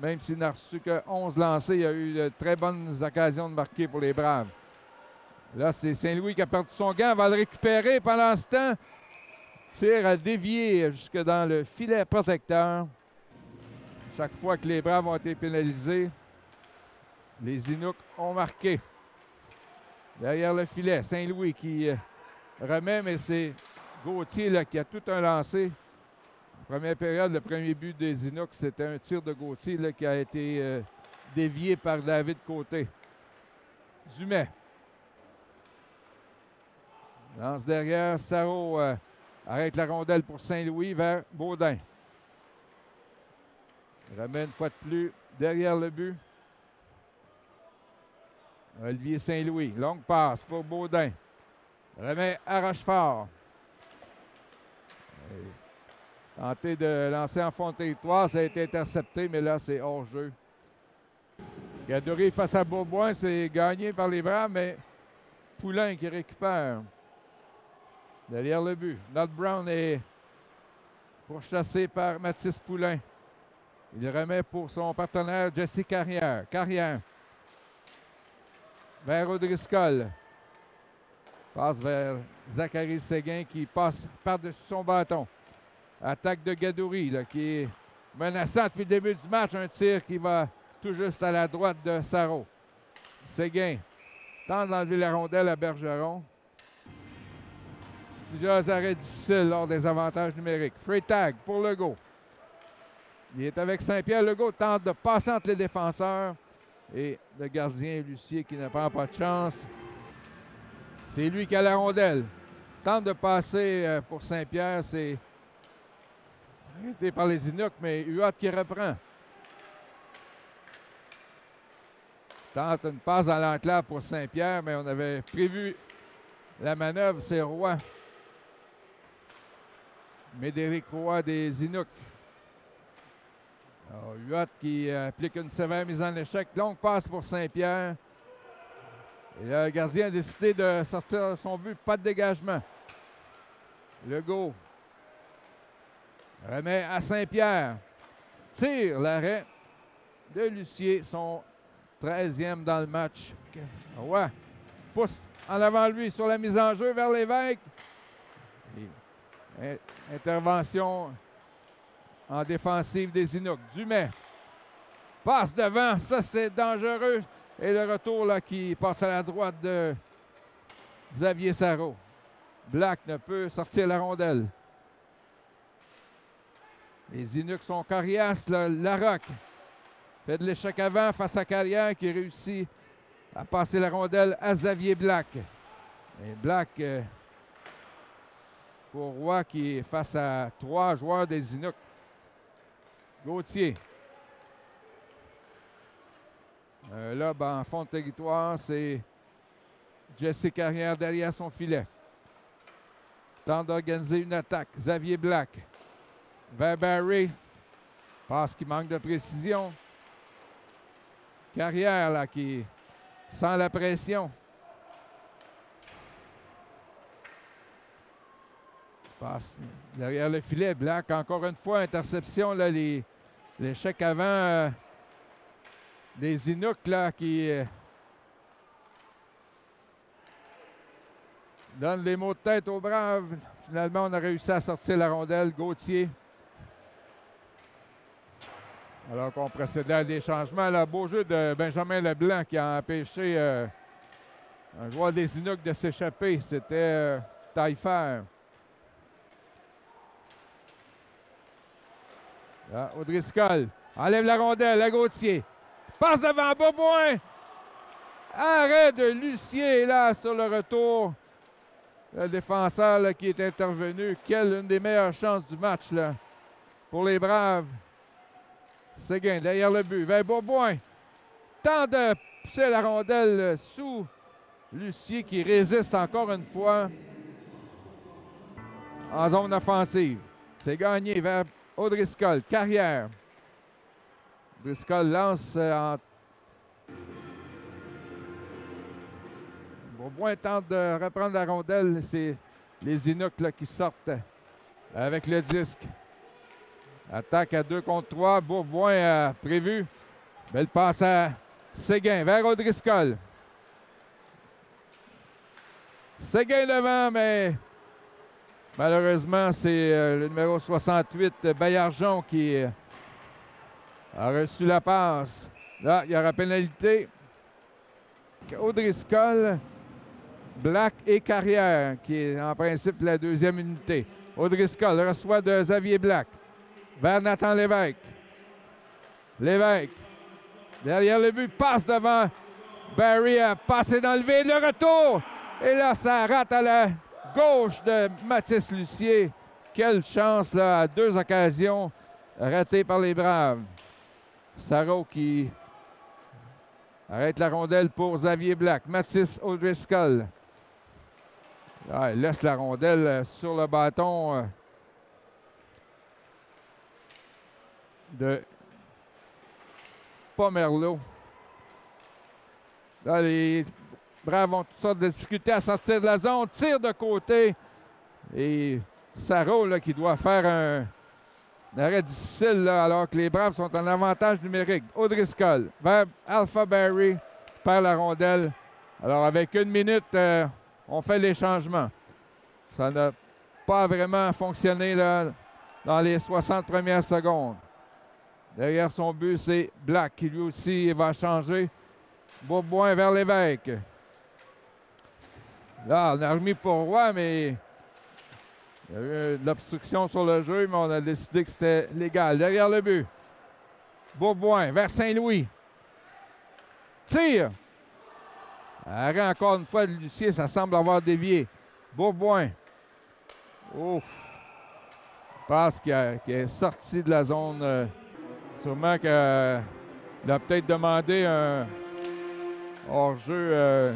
Même s'il n'a reçu que 11 lancés, il y a eu de très bonnes occasions de marquer pour les Braves. Là, c'est Saint-Louis qui a perdu son gant. Va le récupérer pendant ce temps. Tir à dévier jusque dans le filet protecteur. Chaque fois que les Braves ont été pénalisés, les Inuks ont marqué. Derrière le filet, Saint-Louis qui remet, mais c'est Gauthier là, qui a tout un lancé. Première période, le premier but des Inuks, c'était un tir de Gauthier là, qui a été dévié par David Côté. Dumais. Lance derrière, Sarro arrête la rondelle pour Saint-Louis vers Baudin. Remet une fois de plus derrière le but. Olivier Saint-Louis, longue passe pour Baudin. Remet à Rochefort. Tenté de lancer en fond de territoire, ça a été intercepté, mais là, c'est hors-jeu. Gadouri face à Beaubois, c'est gagné par les Braves, mais Poulain qui récupère. Derrière le but, Nod Brown est pourchassé par Mathis Poulain. Il remet pour son partenaire Jesse Carrière. Carrière vers O'Driscoll. Passe vers Zachary Séguin qui passe par-dessus son bâton. Attaque de Gadouri là, qui est menaçant depuis le début du match. Un tir qui va tout juste à la droite de Sarro. Séguin tente d'enlever la rondelle à Bergeron. Plusieurs arrêts difficiles lors des avantages numériques. Freytag pour Legault. Il est avec Saint-Pierre. Legault tente de passer entre les défenseurs. Et le gardien Lucier qui ne prend pas de chance. C'est lui qui a la rondelle. Tente de passer pour Saint-Pierre. C'est arrêté par les Inuks, mais Huot qui reprend. Tente une passe dans l'enclave pour Saint-Pierre, mais on avait prévu la manœuvre. C'est Roy. Médéric Roy des Inuks. Huot qui applique une sévère mise en échec. Longue passe pour Saint-Pierre. Et là, le gardien a décidé de sortir son but. Pas de dégagement. Legault remet à Saint-Pierre. Tire l'arrêt de Lucier, son 13e dans le match. Ouais. Pousse en avant lui sur la mise en jeu vers Lévesque. Et intervention en défensive des Inuks. Dumais passe devant. Ça, c'est dangereux. Et le retour là, qui passe à la droite de Xavier Sarro. Black ne peut sortir la rondelle. Les Inuks sont coriaces. Larocque fait de l'échec avant face à Carrière qui réussit à passer la rondelle à Xavier Black. Et Black pour Roy qui est face à 3 joueurs des Inuks. Gauthier. Là, en fond de territoire, c'est Jesse Carrière derrière son filet. Tente d'organiser une attaque. Xavier Black. Vers Barry. Passe qui manque de précision. Carrière, là, qui sent la pression. Passe derrière le filet. Black, encore une fois, interception. Là, l'échec avant des Inuks là, qui donnent les mots de tête aux Braves. Finalement, on a réussi à sortir la rondelle. Gauthier. Alors qu'on procédait à des changements. Là, beau jeu de Benjamin Leblanc qui a empêché un joueur des Inuks de s'échapper. C'était Taillefer. Là, O'Driscoll enlève la rondelle à Gauthier. Passe devant Beauboin. Arrêt de Lucier là sur le retour. Le défenseur là, qui est intervenu. Quelle une des meilleures chances du match là, pour les Braves. Séguin derrière le but. Vers Beauboin. Tente de pousser la rondelle sous Lucier qui résiste encore une fois en zone offensive. C'est gagné vers O'Driscoll. Carrière. O'Driscoll lance en... Beauboin tente de reprendre la rondelle. C'est les Inuks là, qui sortent avec le disque. Attaque à 2 contre 3. Beauboin a prévu. Belle passe à Séguin vers O'Driscoll. Séguin devant, mais malheureusement, c'est le numéro 68, Baillargeon, qui a reçu la passe. Là, il y aura pénalité. O'Driscoll, Black et Carrière, qui est en principe la deuxième unité. O'Driscoll reçoit de Xavier Black. Vers Nathan Lévesque. Lévesque. Derrière le but, passe devant. Barry a passé dans le vide. Le retour. Et là, ça rate à la gauche de Mathis Lucier. Quelle chance là, à 2 occasions ratées par les Braves. Sarro qui arrête la rondelle pour Xavier Black. Mathis O'Driscoll. Là, il laisse la rondelle sur le bâton de Pomerleau. Là, les Braves ont toutes sortes de difficultés à sortir de la zone. Tire de côté. Et Sarro là, qui doit faire un arrêt difficile là, alors que les Braves sont en avantage numérique. O'Driscoll vers Alpha Barry perd la rondelle. Alors avec 1 minute, on fait les changements. Ça n'a pas vraiment fonctionné là, dans les 60 premières secondes. Derrière son but, c'est Black qui lui aussi va changer. Beauboin vers Lévesque. Là, on a remis pour Roy, mais il y a eu de l'obstruction sur le jeu, mais on a décidé que c'était légal. Derrière le but, Beauboin vers Saint-Louis. Tire. Arrêt encore une fois de Lucier, ça semble avoir dévié. Beauboin. Ouf. Passe qui est sorti de la zone. Sûrement qu'il a peut-être demandé un hors-jeu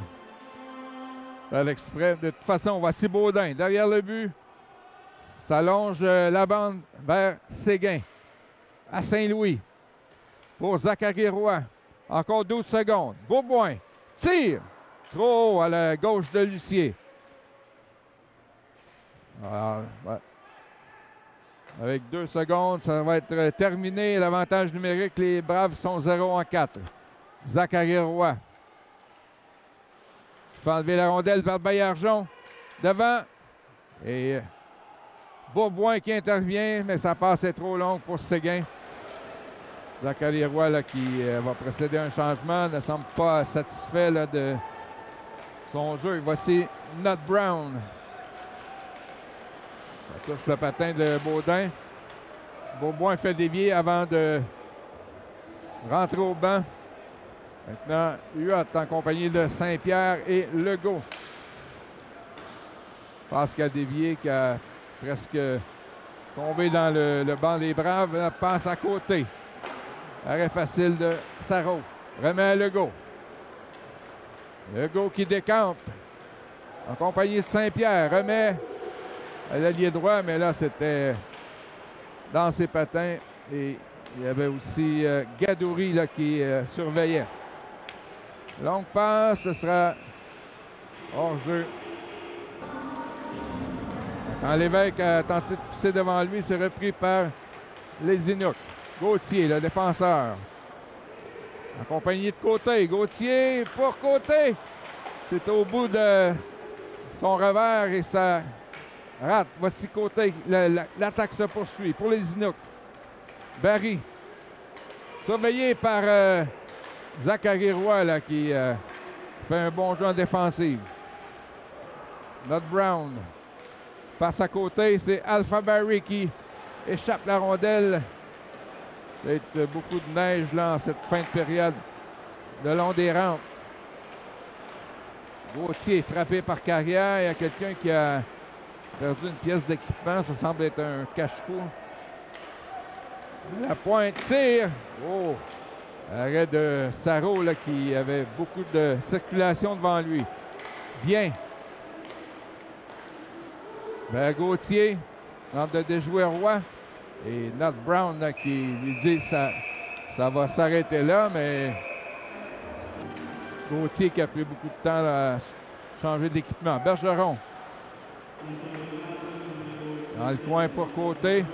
à l'exprès. De toute façon, voici Baudin. Derrière le but, s'allonge la bande vers Séguin. À Saint-Louis. Pour Zachary Roy. Encore 12 secondes. Beauboin. Tire. Trop haut à la gauche de Lucier. Alors, ouais. Avec 2 secondes, ça va être terminé. L'avantage numérique, les Braves sont 0-4. Zachary Roy. Il fait enlever la rondelle par Baillargeon. Devant. Et Beauboin qui intervient, mais sa passe est trop longue pour Séguin. Zachary Roy là, qui va procéder à un changement, ne semble pas satisfait là, de son jeu. Voici Nut Brown. Ça touche le patin de Baudin. Beauboin fait dévier avant de rentrer au banc. Maintenant, Huot en compagnie de Saint-Pierre et Legault. Je pense qu'il a dévié, qu'il a presque Tombé dans le banc des Braves. Là, passe à côté. Arrêt facile de Sarro. Remet à Legault. Legault qui décampe. En compagnie de Saint-Pierre. Remet à l'allié droit, mais là, c'était dans ses patins. Et il y avait aussi Gadouri là, qui surveillait. Longue passe, ce sera hors-jeu. Quand Lévesque a tenté de pousser devant lui, c'est repris par les Inuks. Gauthier, le défenseur. En compagnie de Côté. Gauthier pour Côté. C'est au bout de son revers et ça rate. Voici Côté. L'attaque se poursuit pour les Inuks. Barry. Surveillé par Zachary Roy là, qui fait un bon jeu en défensive. Not Brown. Face à Côté, c'est Alpha Barry qui échappe la rondelle. Il y a peut-être beaucoup de neige là, en cette fin de période le long des rampes. Gauthier frappé par Carrière. Il y a quelqu'un qui a perdu une pièce d'équipement. Ça semble être un cache-cou. La pointe tire. Oh! Arrêt de Sarro là, qui avait beaucoup de circulation devant lui. Vient. Vers Gauthier. Tente de déjouer Roy. Et Nat Brown là, qui lui dit ça va s'arrêter là, mais Gauthier qui a pris beaucoup de temps là, à changer d'équipement. Bergeron. Dans le coin pour Côté.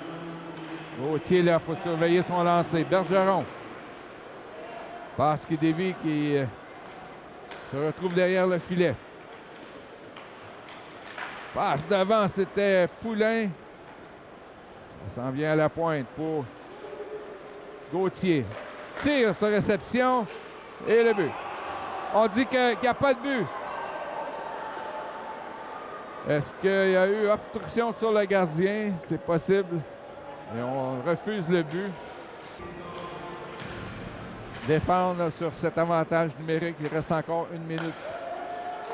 Gauthier, là, il faut surveiller son lancer. Bergeron. Passe qui dévie, qui se retrouve derrière le filet. Passe devant, c'était Poulain. Ça s'en vient à la pointe pour Gauthier. Tire sur réception et le but. On dit qu'il n'y a pas de but. Est-ce qu'il y a eu obstruction sur le gardien? C'est possible. Et on refuse le but. Défendre sur cet avantage numérique. Il reste encore 1 minute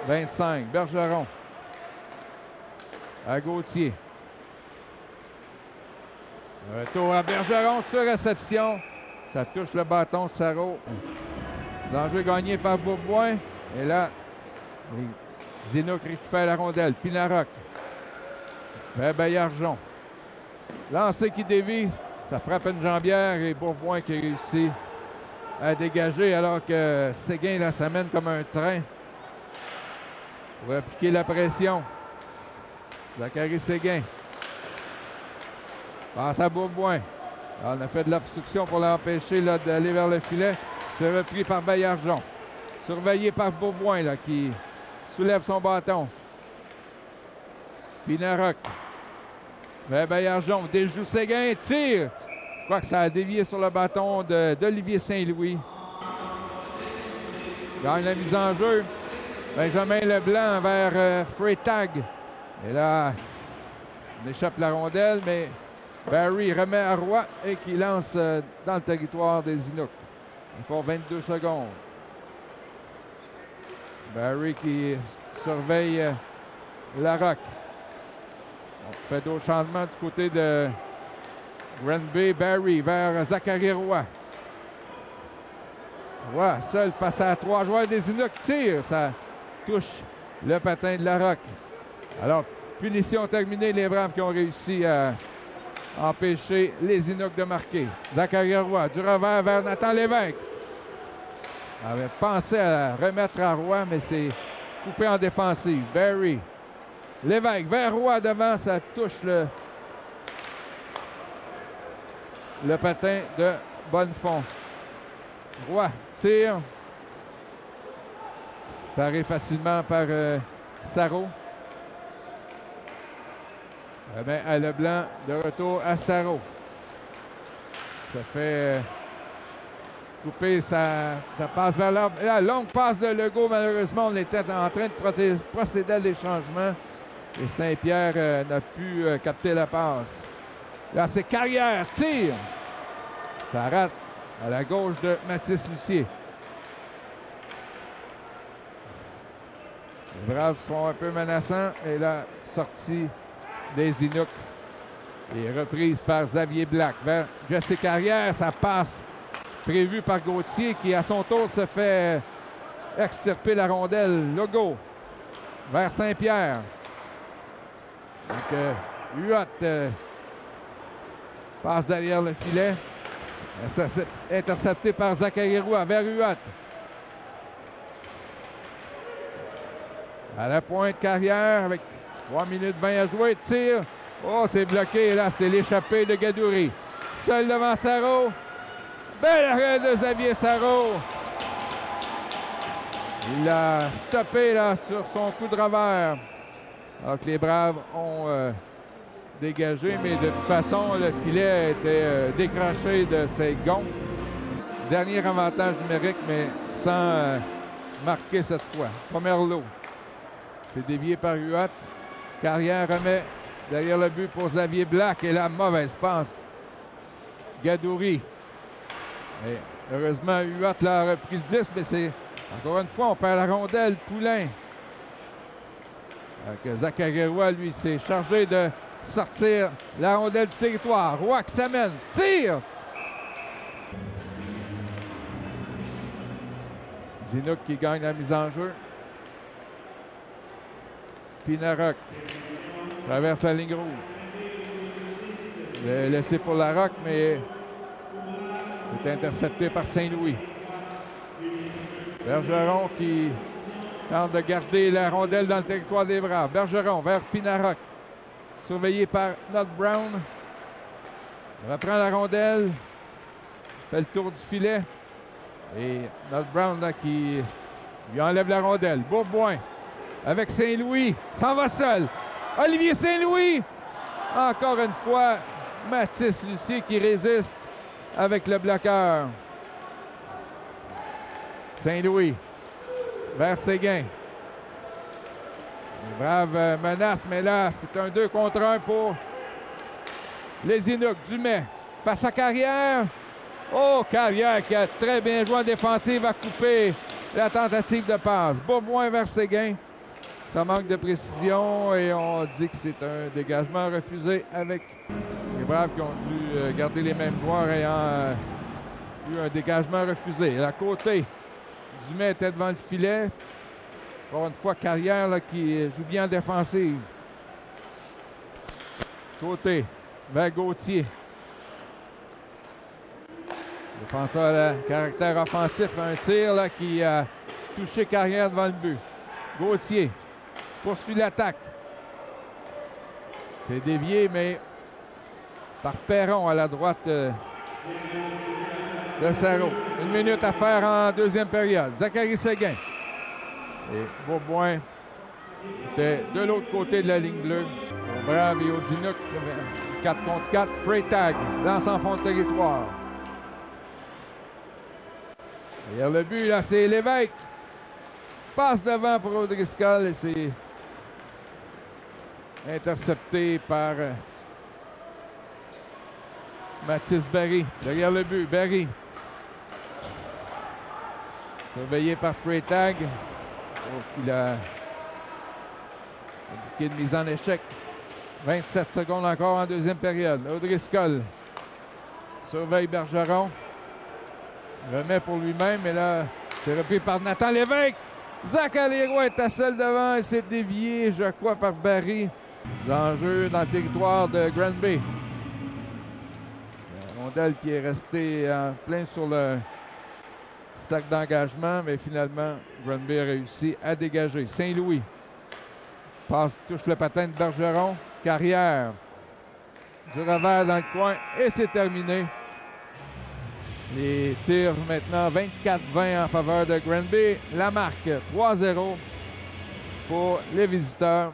25. Bergeron. À Gauthier. Retour à Bergeron sur réception. Ça touche le bâton de Sarro. L'enjeu gagné par Bourboin. Et là, les Inuks récupèrent la rondelle. Pinarok. Vers Baillargeon. Lancé qui dévie. Ça frappe une jambière et Bourboin qui réussit à dégager alors que Séguin là, s'amène comme un train pour appliquer la pression. Zachary Séguin. Passe à Bourboin. On a fait de l'obstruction pour l'empêcher d'aller vers le filet. C'est repris par Baillargeon. Surveillé par Bourboin là, qui soulève son bâton. Pinarok. Vers Baillargeon. Déjoue Séguin. Tire. Je crois que ça a dévié sur le bâton d'Olivier Saint-Louis. Gagne la mise en jeu. Benjamin Leblanc vers Freytag. Et là, on échappe la rondelle, mais Barry remet à Roy et qui lance dans le territoire des Inuks. Encore 22 secondes. Barry qui surveille Larocque. On fait d'autres changements du côté de Granby. Barry vers Zachary Roy. Roy seul face à 3 joueurs des Inuks. Tire. Ça touche le patin de Larocque. Alors, punition terminée. Les Braves qui ont réussi à empêcher les Inuks de marquer. Zachary Roy, du revers vers Nathan Lévesque. On avait pensé à remettre à Roy, mais c'est coupé en défensive. Barry. Lévesque vers Roy devant, ça touche le patin de Bonnefond. Roy tire. Paré facilement par Sarro. À Leblanc, de retour à Sarro. Ça fait couper, ça passe vers l'arbre. La longue passe de Legault, malheureusement, on était en train de procéder à l'échangement. Et Saint-Pierre n'a pu capter la passe. Là, c'est Carrière, tire. Ça rate à la gauche de Mathis Lucier. Les Braves sont un peu menaçants. Et la sortie des Inuks Et reprise par Xavier Black vers Jesse Carrière. Ça passe prévue par Gauthier qui, à son tour, se fait extirper la rondelle. Legault vers Saint-Pierre. Donc, Huot passe derrière le filet. Intercepté par Zachary Roy vers Huot. À la pointe Carrière avec 3 minutes 20 à jouer. Tire. Oh, c'est bloqué. Là, c'est l'échappée de Gadouri. Seul devant Sarro. Bel arrêt de Xavier Sarro. Il a stoppé là, sur son coup de revers. Alors que les Braves ont dégagé, mais de toute façon, le filet était décroché de ses gonds. Dernier avantage numérique, mais sans marquer cette fois. Premier lot. C'est dévié par Huot. Carrière remet derrière le but pour Xavier Black. Et la mauvaise passe. Gadouri. Et heureusement, Huot là, a repris le 10, mais c'est encore une fois, on perd la rondelle. Poulain. Zachary Roy, lui, s'est chargé de sortir la rondelle du territoire. Roy qui s'amène. Tire! Zinook qui gagne la mise en jeu. Pinarok traverse la ligne rouge. Il est laissé pour la Roque, mais est intercepté par Saint-Louis. Bergeron qui tente de garder la rondelle dans le territoire des Braves. Bergeron vers Pinarok. Surveillé par Nod Brown. Il reprend la rondelle. Fait le tour du filet. Et Nod Brown là, qui lui enlève la rondelle. Bourboin avec Saint-Louis. S'en va seul. Olivier Saint-Louis. Encore une fois, Mathis Lucier qui résiste avec le bloqueur. Saint-Louis vers Séguin. Les Braves menacent, mais là, c'est un 2 contre 1 pour les Inuks. Dumais face à Carrière. Oh, Carrière qui a très bien joué en défensive, a coupé la tentative de passe. Bourboin vers Séguin. Ça manque de précision et on dit que c'est un dégagement refusé avec les Braves qui ont dû garder les mêmes joueurs ayant eu un dégagement refusé. À côté, Dumais était devant le filet. Encore une fois, Carrière là, qui joue bien en défensive. Côté, vers Gauthier. Défenseur à caractère offensif. Un tir là, qui a touché Carrière devant le but. Gauthier poursuit l'attaque. C'est dévié, mais par Perron à la droite de Sarro. 1 minute à faire en deuxième période. Zachary Séguin. Et Bourboin était de l'autre côté de la ligne bleue. Aux Braves et aux Inuks, 4 contre 4. Freytag lance en fond de territoire. Derrière le but, là, c'est Lévesque. Passe devant pour O'Driscoll et c'est intercepté par Mathis Barry. Derrière le but, Barry. Surveillé par Freytag. Oh, il a indiqué de mise en échec. 27 secondes encore en deuxième période. O'Driscoll surveille Bergeron. Remet pour lui-même, mais là, c'est repris par Nathan Lévesque. Zachary Roy est à seul devant et c'est dévié, je crois, par Barry. L'enjeu dans le territoire de Granby. La rondelle qui est restée en plein sur le sac d'engagement, mais finalement, Granby a réussi à dégager. Saint-Louis passe, touche le patin de Bergeron. Carrière du revers dans le coin et c'est terminé. Les tirs maintenant 24-20 en faveur de Granby. La marque 3-0 pour les visiteurs.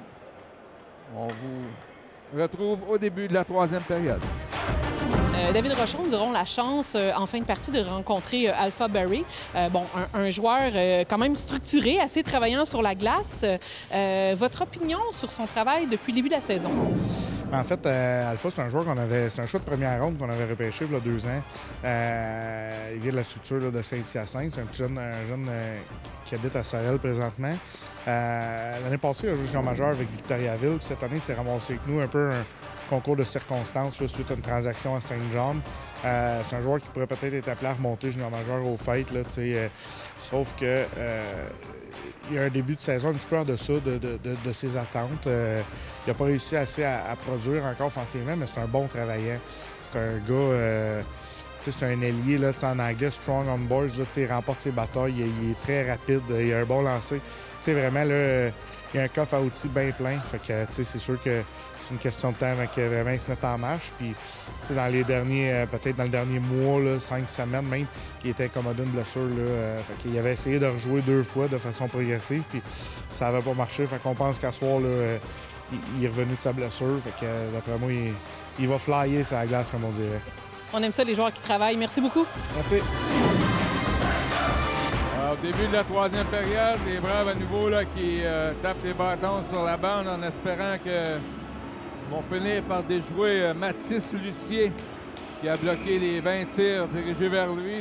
On vous retrouve au début de la troisième période. David Rochon, nous aurons la chance en fin de partie de rencontrer Alpha Barry. Un joueur quand même structuré, assez travaillant sur la glace. Votre opinion sur son travail depuis le début de la saison? En fait, Alpha, c'est un joueur c'est un choix de première ronde qu'on avait repêché il y a 2 ans. Il vient de la structure là, de Saint-Hyacinthe. C'est un jeune qui habite à Sorel présentement. L'année passée, il a joué junior majeur avec Victoriaville. Puis cette année, il s'est ramassé avec nous un peu concours de circonstances là, suite à une transaction à Saint John. C'est un joueur qui pourrait peut-être être appelé à remonter junior majeur au fait, là, sauf que il y a un début de saison un petit peu en dessous de ses attentes. Il n'a pas réussi assez à produire encore offensivement, mais c'est un bon travaillant. C'est un gars... c'est un ailier, là, en anglais, strong on boards, là, il remporte ses batailles, il est très rapide, il a un bon lancer. Vraiment, là, il y a un coffre à outils bien plein. Fait que, c'est sûr que c'est une question de temps avant qu'il vraiment se mette en marche. Puis, dans les derniers, peut-être dans le dernier mois, là, 5 semaines même, il était incommodé d'une blessure. Là, fait qu'il avait essayé de rejouer 2 fois de façon progressive, puis ça n'avait pas marché. Fait qu'on pense qu'à soir, là, il est revenu de sa blessure. Fait que, d'après moi, il va flyer sur la glace, comme on dirait. On aime ça, les joueurs qui travaillent. Merci beaucoup. Merci. Alors, au début de la troisième période, les Braves à nouveau là, qui tapent les bâtons sur la bande en espérant qu'ils vont finir par déjouer Mathis Lucier qui a bloqué les 20 tirs dirigés vers lui.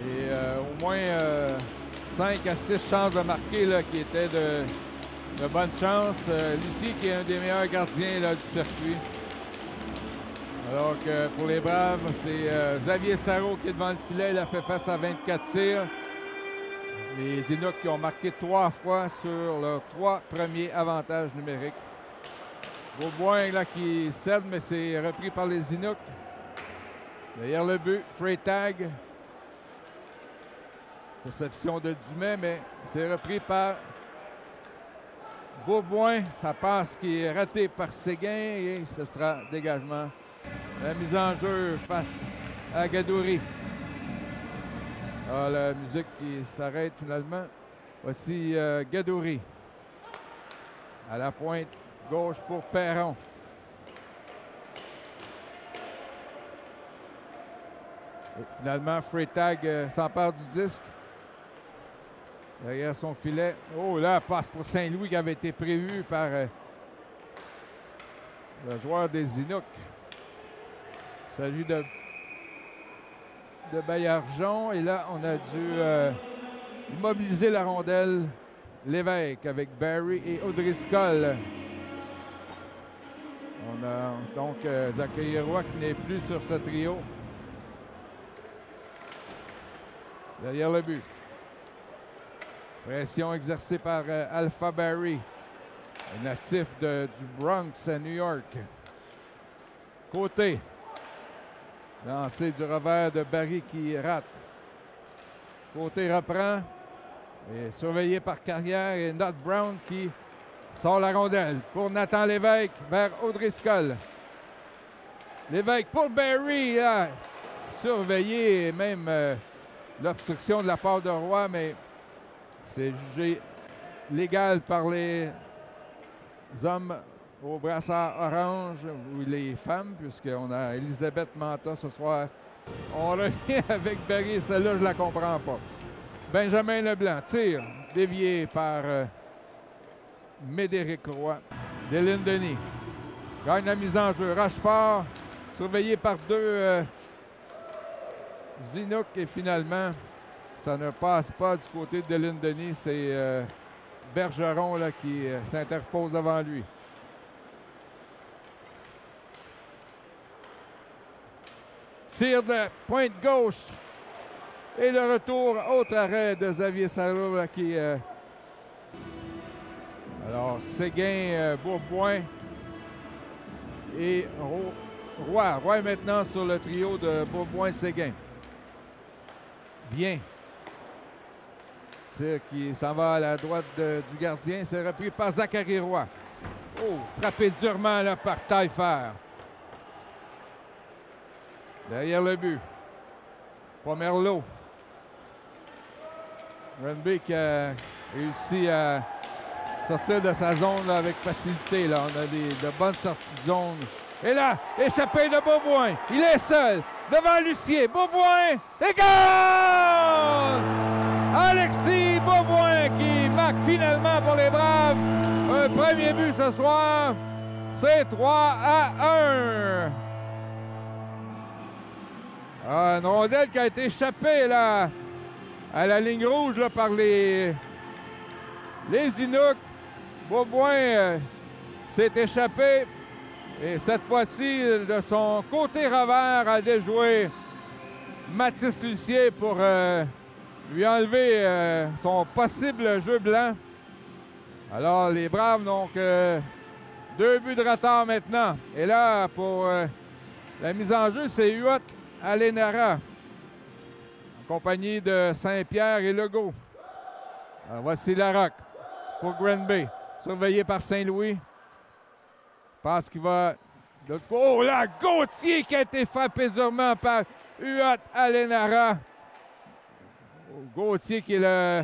Et au moins 5 à 6 chances de marquer là, qui étaient de bonnes chances. Lucier qui est un des meilleurs gardiens là, du circuit. Alors que pour les Braves, c'est Xavier Sarrault qui est devant le filet. Il a fait face à 24 tirs. Les Inuks qui ont marqué 3 fois sur leurs 3 premiers avantages numériques. Beauboin là qui cède, mais c'est repris par les Inuks. Derrière le but, Freytag. Réception de Dumais, mais c'est repris par Beauboin. Ça passe qui est raté par Séguin et ce sera dégagement. La mise en jeu face à Gadouri. Ah, la musique qui s'arrête finalement. Voici Gadouri. À la pointe gauche pour Perron. Et finalement, Freytag s'empare du disque. Derrière son filet. Oh là, passe pour Saint-Louis qui avait été prévu par le joueur des Inuks. Il s'agit de Baillargeon. Et là, on a dû immobiliser la rondelle. Lévesque avec Barry et O'Driscoll. On a donc Zachary Roy qui n'est plus sur ce trio. Derrière le but. Pression exercée par Alpha Barry, natif du Bronx à New York. Côté. Lancé du revers de Barry qui rate. Côté reprend. Et surveillé par Carrière et Nott Brown qui sort la rondelle pour Nathan Lévesque vers O'Driscoll. Lévesque pour Barry. Là, surveillé et même l'obstruction de la part de Roy, mais c'est jugé légal par les hommes au brassard orange ou les femmes, puisqu'on a Elisabeth Manta ce soir. On revient avec Barry, celle-là, je ne la comprends pas. Benjamin Leblanc tire, dévié par Médéric Roy. Dylan Denis gagne la mise en jeu. Rochefort, surveillé par 2 Inuks, et finalement, ça ne passe pas du côté de Dylan Denis. C'est Bergeron là, qui s'interpose devant lui. Tir de pointe gauche. Et le retour, autre arrêt de Xavier Sarrault là, qui... Alors, Séguin, Beauboin et Roy. Roy est maintenant sur le trio de Beauboin-Séguin. Bien. Tir qui s'en va à la droite du gardien. C'est repris par Zachary Roy. Oh, frappé durement là, par Taillefer. Derrière le but. Pomerleau. Granby qui a réussi à sortir de sa zone là, avec facilité. Là. On a de bonnes sorties de zone. Et là, échappé de Beauboin. Il est seul devant Lucier. Beauboin et goal! Alexis Beauboin qui marque finalement pour les Braves. Un premier but ce soir. C'est 3-1. Ah, une rondelle qui a été échappée là, à la ligne rouge là, par les Inuks. Beauboin s'est échappé Et cette fois-ci, de son côté revers, a déjoué Mathis Lucier pour lui enlever son possible jeu blanc. Alors, les Braves, donc, 2 buts de retard maintenant. Et là, pour la mise en jeu, c'est Huot Alenara, en compagnie de Saint-Pierre et Legault. Alors, voici Larocque pour Granby, surveillé par Saint-Louis. Passe qui va... Oh là, Gauthier qui a été frappé durement par Huot Alenara. Gauthier qui est le...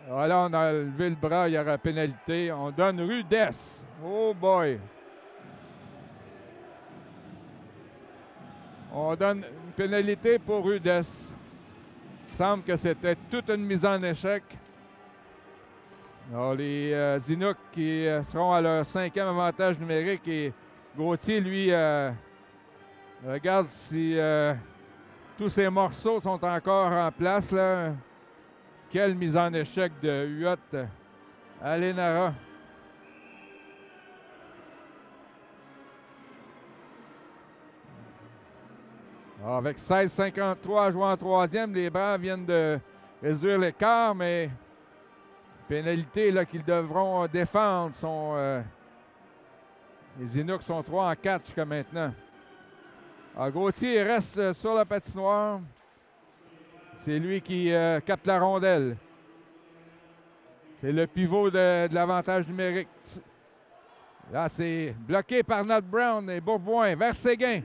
Voilà, on a levé le bras, il y aura pénalité. On donne rudesse. Oh boy! On donne une pénalité pour rudesse. Il semble que c'était toute une mise en échec. Alors, les Inuks qui seront à leur 5e avantage numérique et Gauthier, lui, regarde si tous ces morceaux sont encore en place, là. Quelle mise en échec de Huot Alenara. Alors, avec 16-53 jouant en troisième, les Braves viennent de réduire l'écart, mais pénalité là qu'ils devront défendre. Les Inuks sont 3 en 4 jusqu'à maintenant. Alors, Gauthier reste sur la patinoire. C'est lui qui capte la rondelle. C'est le pivot de l'avantage numérique. Là, c'est bloqué par Nat Brown et Bourboin vers Séguin.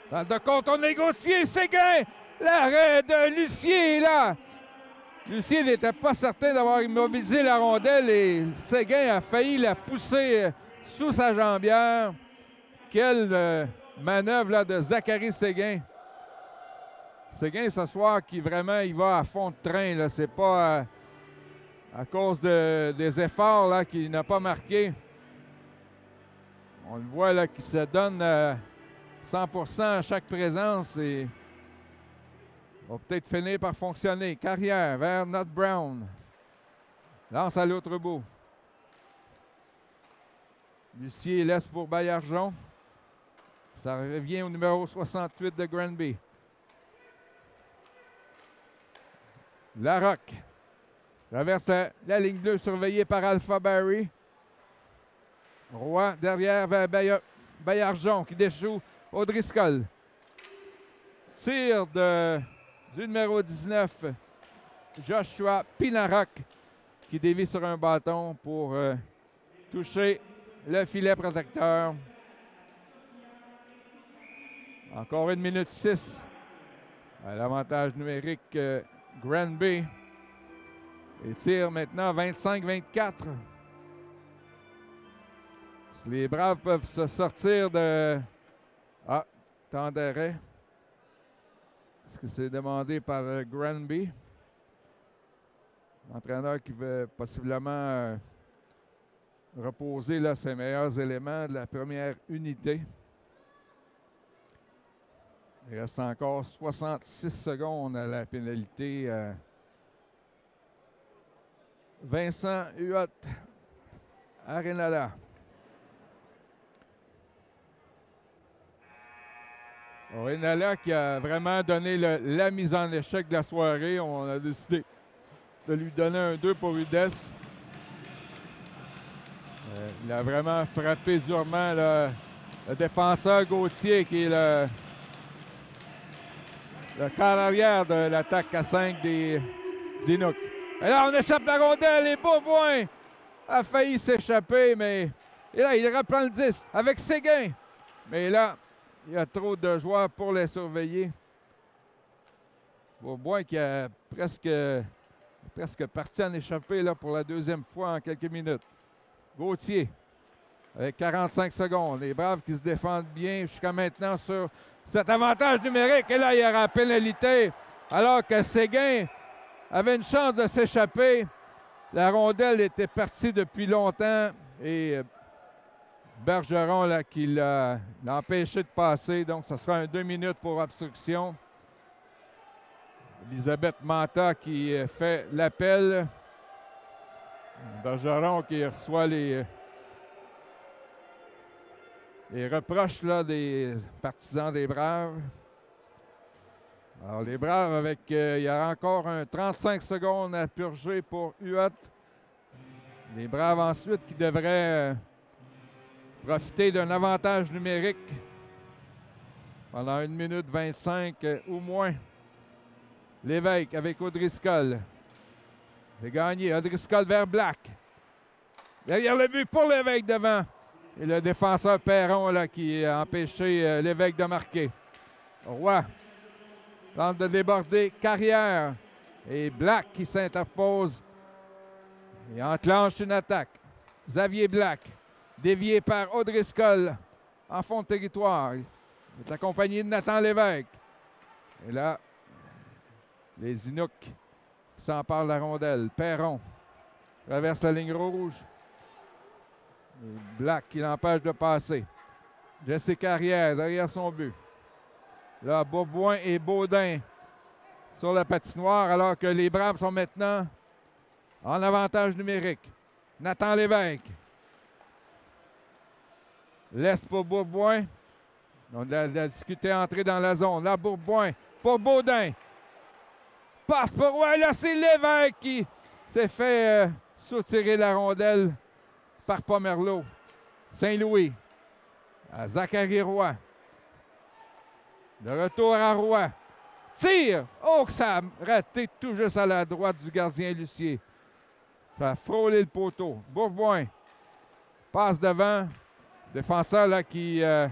Dans le contourner Gauthier, Séguin! L'arrêt de Lucier, là! Lucier n'était pas certain d'avoir immobilisé la rondelle et Séguin a failli la pousser sous sa jambière. Quelle manœuvre là, de Zachary Séguin. Séguin, ce soir, qui vraiment il va à fond de train. Ce n'est pas à cause des efforts là, qu'il n'a pas marqué. On le voit là qu'il se donne 100% à chaque présence et va peut-être finir par fonctionner. Carrière vers Nat Brown. Lance à l'autre bout. Lucier laisse pour Baillargeon. Ça revient au numéro 68 de Granby. Larocque traverse la ligne bleue surveillée par Alpha Barry. Roy derrière vers Baillargeon qui déchoue O'Driscoll. Tir du numéro 19, Joshua Pinarac, qui dévie sur un bâton pour toucher le filet protecteur. Encore 1 minute 6 à l'avantage numérique Granby. Et tire maintenant 25-24. Les Braves peuvent se sortir de... Ah, temps d'arrêt. Est-ce que c'est demandé par Granby? L'entraîneur qui veut possiblement reposer là, ses meilleurs éléments de la première unité. Il reste encore 66 secondes à la pénalité. Vincent Huot Arenada. Arenada qui a vraiment donné la mise en échec de la soirée. On a décidé de lui donner un 2 pour rudesse. Il a vraiment frappé durement le défenseur Gauthier qui est le quart arrière de l'attaque à 5 des Inuks. Et là, on échappe la rondelle et Bourboin a failli s'échapper, mais... Et là, il reprend le 10 avec Séguin. Mais là, il y a trop de joueurs pour les surveiller. Bourboin qui a presque parti en échappée là, pour la deuxième fois en quelques minutes. Gauthier avec 45 secondes. Les Braves qui se défendent bien jusqu'à maintenant sur cet avantage numérique. Et là, il y aura pénalité alors que Séguin avait une chance de s'échapper. La rondelle était partie depuis longtemps et Bergeron là, qui l'a empêché de passer. Donc, ce sera un 2 minutes pour obstruction. Elisabeth Manta qui fait l'appel. Bergeron qui reçoit les Les reproches là, des partisans des Braves. Alors, les Braves, avec il y a encore un 35 secondes à purger pour Huot. Les Braves ensuite qui devraient profiter d'un avantage numérique pendant 1 minute 25 ou moins. Lévesque avec O'Driscoll. C'est gagné. O'Driscoll vers Black. Derrière le but pour Lévesque devant. Et le défenseur Perron là, qui a empêché Lévesque de marquer. Roy tente de déborder Carrière. Et Black qui s'interpose et enclenche une attaque. Xavier Black, dévié par O'Driscoll en fond de territoire. Il est accompagné de Nathan Lévesque. Et là, les Inuks s'emparent de la rondelle. Perron traverse la ligne rouge. Et Black qui l'empêche de passer. Jesse Carrière derrière son but. Là, Bourboin et Baudin sur la patinoire alors que les Braves sont maintenant en avantage numérique. Nathan Lévesque laisse pour Bourboin. On a discuté entrer dans la zone. Là, Bourboin pour Baudin. Passe pour Roy. Là, c'est Lévesque qui s'est fait soutirer la rondelle par Pomerleau. Saint-Louis à Zachary Roy. De retour à Roy. Tire! Oh, que ça a raté tout juste à la droite du gardien Lucier. Ça a frôlé le poteau. Bourboin passe devant. Défenseur là, qui a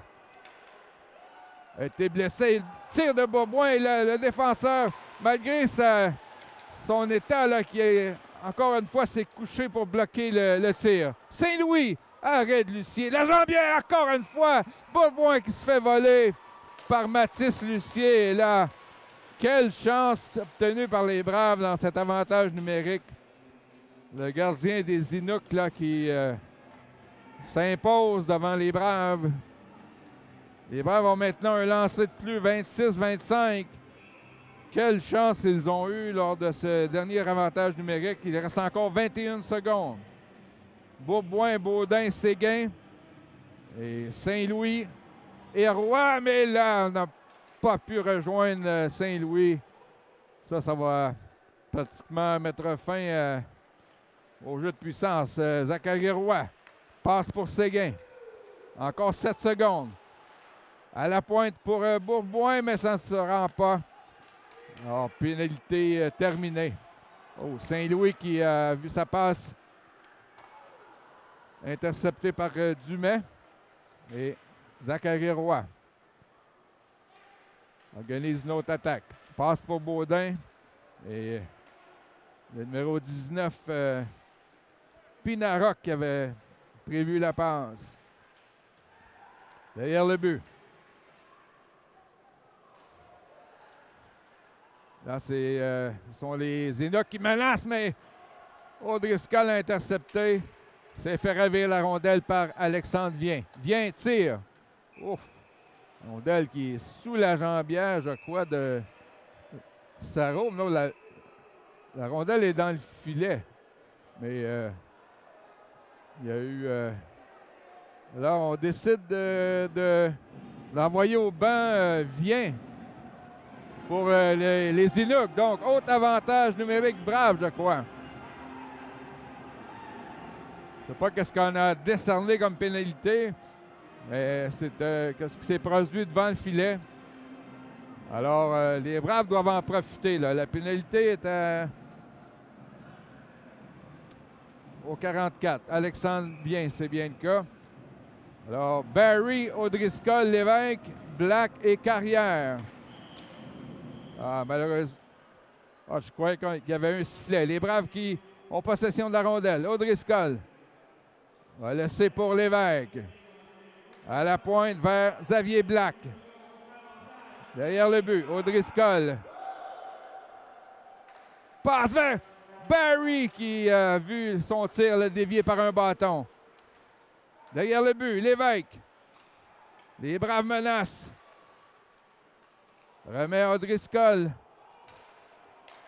été blessé. Tire de Bourboin. Et le défenseur, malgré son état, là, qui est encore une fois s'est couché pour bloquer le tir. Saint-Louis, arrêt de Lucier. La jambière, encore une fois. Bourboin qui se fait voler par Mathis Lucier. Et là, quelle chance obtenue par les Braves dans cet avantage numérique. Le gardien des Inuks là, qui s'impose devant les Braves. Les Braves ont maintenant un lancer de plus, 26-25. Quelle chance ils ont eu lors de ce dernier avantage numérique. Il reste encore 21 secondes. Bourboin, Baudin, Séguin et Saint-Louis et Roy. Mais là, on n'a pas pu rejoindre Saint-Louis. Ça va pratiquement mettre fin au jeu de puissance. Zachary Roy passe pour Séguin. Encore 7 secondes. À la pointe pour Bourboin, mais ça ne se rend pas. Alors, pénalité terminée. Oh, Saint-Louis qui a vu sa passe interceptée par Dumais. Et Zachary Roy organise une autre attaque. Passe pour Baudin. Et le numéro 19, Pinaroc, qui avait prévu la passe. Derrière le but. Là, ce sont les Inuks qui menacent, mais O'Driscoll a intercepté. S'est fait ravir la rondelle par Alexandre Vien. Vien tire. Ouf! Rondelle qui est sous la jambière, je crois, de Sarro. Non, la rondelle est dans le filet. Mais il y a eu... là, on décide de l'envoyer au banc Vien. Pour les Inuks. Donc, autre avantage numérique Brave, je crois. Je ne sais pas qu'est-ce qu'on a décerné comme pénalité, mais c'est qu'est-ce qui s'est produit devant le filet. Alors, les Braves doivent en profiter. Là. La pénalité est au 44. Alexandre Bien, c'est bien le cas. Alors, Barry, O'Driscoll, Lévesque, Black et Carrière. Ah, malheureusement. Ah, je croyais qu'il y avait un sifflet. Les Braves qui ont possession de la rondelle. O'Driscoll va laisser pour Lévesque. À la pointe vers Xavier Black. Derrière le but, O'Driscoll. Passe vers Barry qui a vu son tir le dévié par un bâton. Derrière le but, Lévesque. Les Braves menacent. Remet O'Driscoll.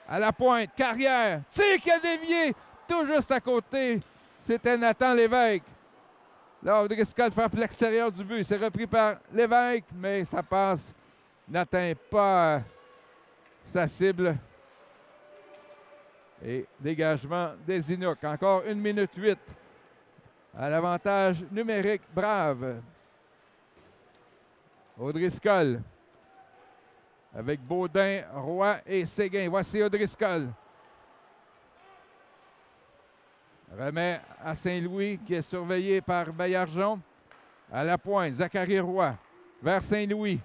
À la pointe, Carrière. Tir qui a dévié tout juste à côté. C'était Nathan Lévesque. Là, O'Driscoll frappe l'extérieur du but. C'est repris par Lévesque, mais ça passe, n'atteint pas sa cible. Et dégagement des Inuks. Encore 1 minute 8 à l'avantage numérique. Brave. O'Driscoll avec Baudin, Roy et Séguin. Voici O'Driscoll. Remet à Saint-Louis qui est surveillé par Baillargeon. À la pointe, Zachary Roy vers Saint-Louis.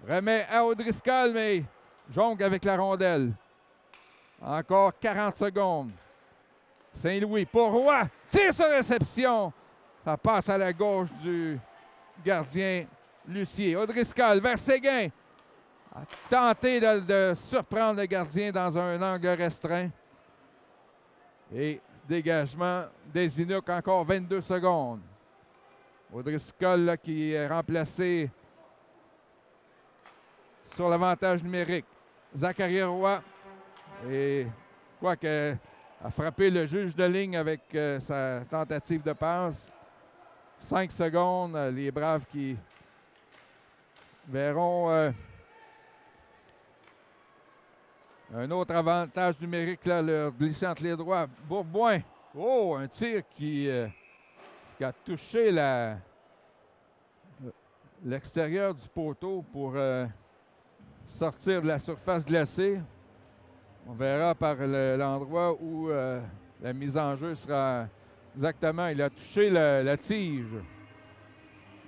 Remet à O'Driscoll, mais jongle avec la rondelle. Encore 40 secondes. Saint-Louis pour Roy. Tire sur réception. Ça passe à la gauche du gardien Lucier. O'Driscoll vers Séguin. A tenté de surprendre le gardien dans un angle restreint. Et dégagement des Inuks, encore 22 secondes. O'Driscoll là, qui est remplacé sur l'avantage numérique. Zachary Roy. Et quoique a frappé le juge de ligne avec sa tentative de passe. 5 secondes, les Braves qui verront un autre avantage numérique, là, leur glisser entre les droits. Bourboin. Oh, un tir qui a touché l'extérieur du poteau pour sortir de la surface glacée. On verra par l'endroit où la mise en jeu sera exactement. Il a touché la tige.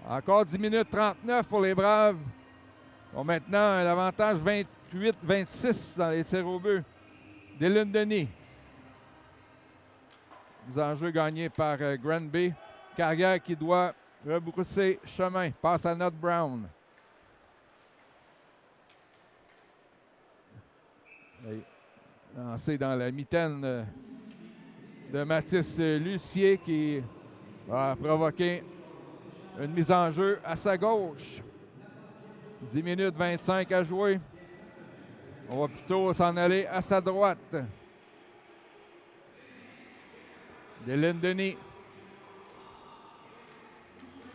Encore 10 minutes 39 pour les Braves. Ils ont maintenant un avantage 28-26 dans les tirs au but. Dylan Denis. Mise en jeu gagnée par Granby. Carrière qui doit rebrousser chemin. Passe à Nott Brown. Et lancé dans la mitaine de Mathis Lucier qui va provoquer une mise en jeu à sa gauche. 10 minutes 25 à jouer. On va plutôt s'en aller à sa droite. Dylan Denis.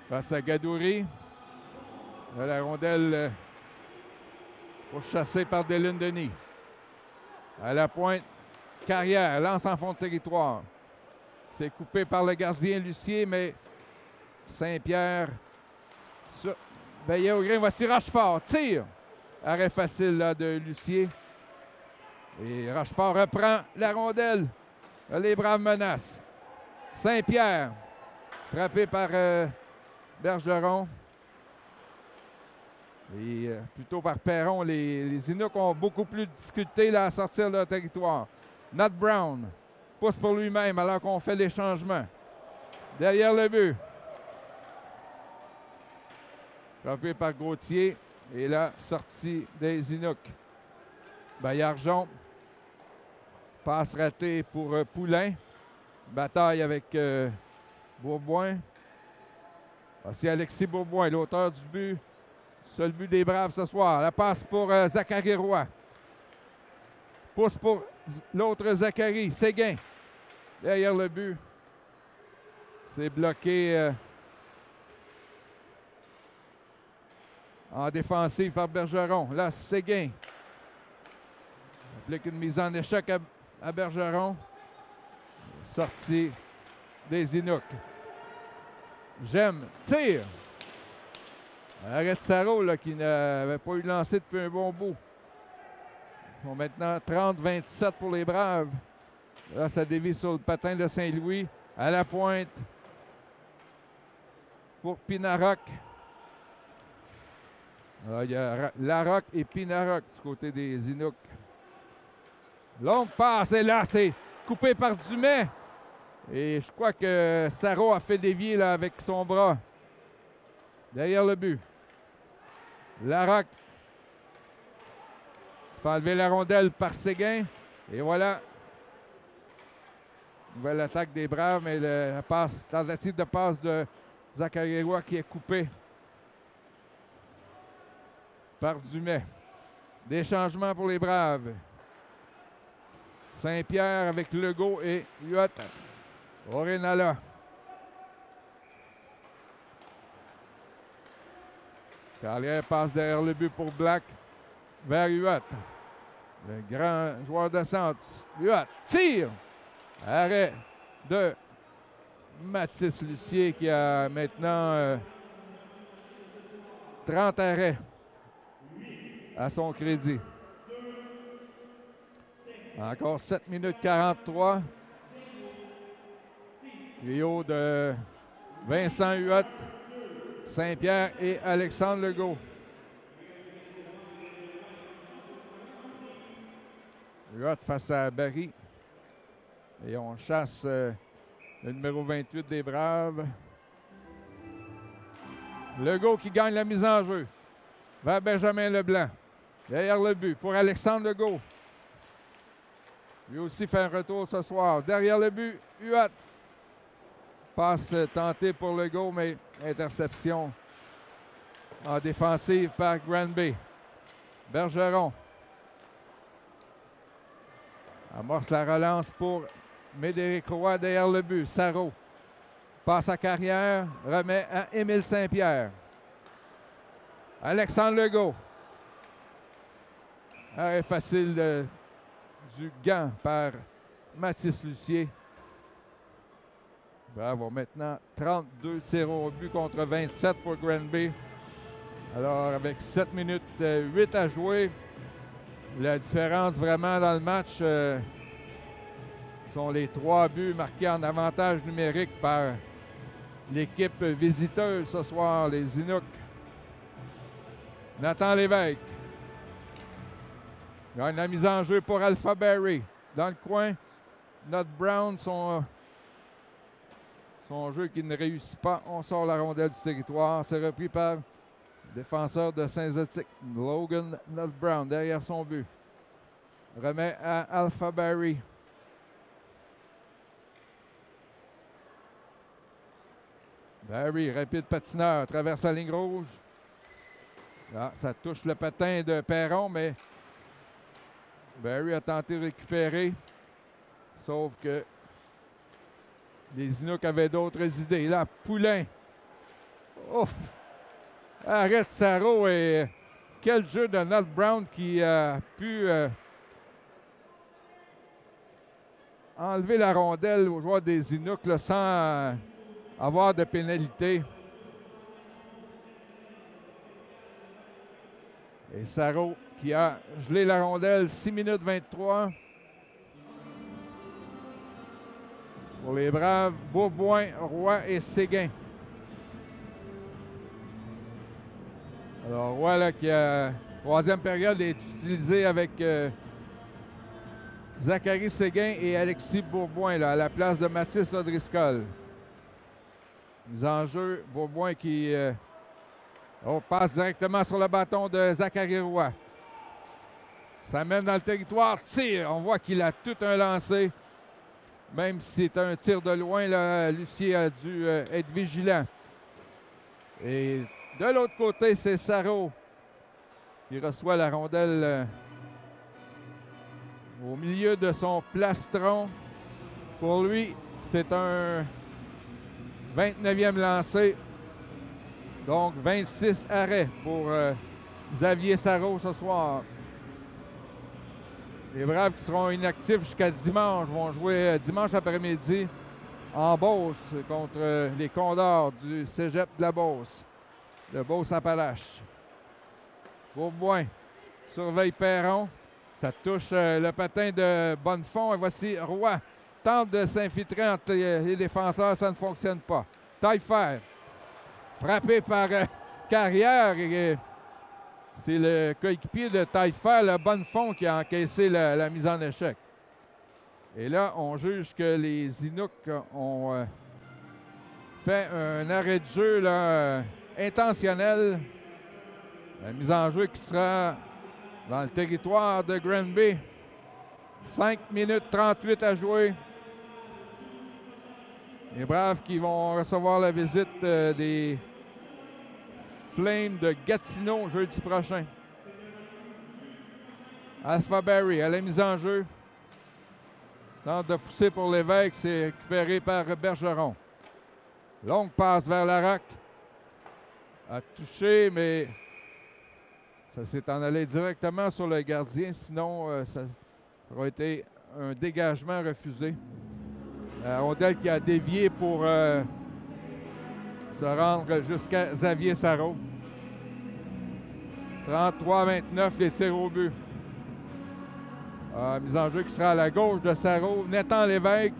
Face à Gadouri. La rondelle pourchassée par Dylan Denis. À la pointe, Carrière lance en fond de territoire. C'est coupé par le gardien Lucier, mais Saint-Pierre veillait au grain. Voici Rochefort. Tire. Arrêt facile là, de Lucier. Et Rochefort reprend la rondelle. Les Braves menacent. Saint-Pierre. Frappé par Bergeron. Et plutôt par Perron. Les Inuks ont beaucoup plus de difficultés là, à sortir de leur territoire. Nott Brown pousse pour lui-même alors qu'on fait les changements. Derrière le but. Frappé par Gauthier. Et là, sortie des Inuks. Baillargeon. Passe ratée pour Poulain. Bataille avec Bourboin. Voici Alexis Bourboin, l'auteur du but. Seul but des Braves ce soir. La passe pour Zachary Roy. Pousse pour l'autre Zachary. Séguin. Derrière le but. C'est bloqué en défensive par Bergeron. Là, Séguin. Applique une mise en échec à Bergeron. Sortie des Inuks. J'aime. Tire. Arrête Sarro là, qui n'avait pas eu lancé depuis un bon bout. Ils sont maintenant 30-27 pour les Braves. Là, ça dévie sur le patin de Saint-Louis. À la pointe pour Pinaroc. Là, il y a Larocque et Pinaroc du côté des Inuks. Longue passe, et là, c'est coupé par Dumais. Et je crois que Sarro a fait dévier là, avec son bras. Derrière le but. Larocque se fait enlever la rondelle par Séguin. Et voilà. Nouvelle attaque des Braves, mais la tentative de passe de Zachary Roy qui est coupée par Dumais. Des changements pour les Braves. Saint-Pierre avec Legault et Huot. Orinala. Carrière passe derrière le but pour Black vers Huot. Le grand joueur de centre. Huot tire. Arrêt de Mathis Lucier qui a maintenant 30 arrêts à son crédit. Encore 7 minutes 43. Trio de Vincent Huot, Saint-Pierre et Alexandre Legault. Huot face à Barry. Et on chasse le numéro 28 des Braves. Legault qui gagne la mise en jeu. Vers Benjamin Leblanc. Derrière le but pour Alexandre Legault. Lui aussi fait un retour ce soir. Derrière le but, Huot. Passe tentée pour Legault, mais interception en défensive par Granby. Bergeron amorce la relance pour Médéric Roy derrière le but. Sarro passe à Carrière, remet à Émile Saint-Pierre. Alexandre Legault. Arrêt facile du gant par Mathis Lucier. Bravo, maintenant 32 tirs au but contre 27 pour Granby. Alors, avec 7 minutes 8 à jouer, la différence vraiment dans le match sont les 3 buts marqués en avantage numérique par l'équipe visiteuse ce soir, les Inuks. Nathan Lévesque gagne la mise en jeu pour Alpha Berry. Dans le coin, Not Brown, son jeu qui ne réussit pas. On sort la rondelle du territoire. C'est repris par le défenseur de Saint-Zotique, Logan Not Brown, derrière son but. Remet à Alpha Berry. Barry, rapide patineur, traverse la ligne rouge. Là, ça touche le patin de Perron, mais Barry a tenté de récupérer. Sauf que les Inuks avaient d'autres idées. Là, Poulain. Ouf! Arrête Sarro et quel jeu de Nat Brown qui a pu enlever la rondelle aux joueurs des Inuks là, sans avoir de pénalité. Et Sarro qui a gelé la rondelle, 6 minutes 23. Pour les Braves, Bourboin, Roy et Séguin. Alors, Roy, là, qui a troisième période, est utilisé avec Zachary Séguin et Alexis Bourboin, là, à la place de Mathis O'Driscoll. Mise en jeu, Bourboin qui passe directement sur le bâton de Zachary Roy. Ça mène dans le territoire, tire. On voit qu'il a tout un lancé. Même si c'est un tir de loin, là, Lucier a dû être vigilant. Et de l'autre côté, c'est Sarro qui reçoit la rondelle au milieu de son plastron. Pour lui, c'est un 29e lancé. Donc, 26 arrêts pour Xavier Sarro ce soir. Les Braves qui seront inactifs jusqu'à dimanche vont jouer dimanche après-midi en Beauce contre les Condors du Cégep de la Beauce, de Beauce-Appalaches. Bourboin surveille Perron. Ça touche le patin de Bonnefond. Et voici Roy. Tente de s'infiltrer entre les défenseurs, ça ne fonctionne pas. Taillefer, frappé par Carrière. C'est le coéquipier de Taillefer, le Bonnefond, qui a encaissé la mise en échec. Et là, on juge que les Inuks ont fait un arrêt de jeu là, intentionnel. La mise en jeu qui sera dans le territoire de Granby. 5 minutes 38 à jouer. Les Braves qui vont recevoir la visite des Flames de Gatineau jeudi prochain. Alpha Berry à la mise en jeu. Tente de pousser pour Lévesque, c'est récupéré par Bergeron. Longue passe vers Larocque. A touché, mais Ça s'est en allé directement sur le gardien, sinon ça aurait été un dégagement refusé. La rondelle qui a dévié pour se rendre jusqu'à Xavier Sarrault. 33-29, les tirs au but. Mise en jeu qui sera à la gauche de Sarrault. Nathan Lévesque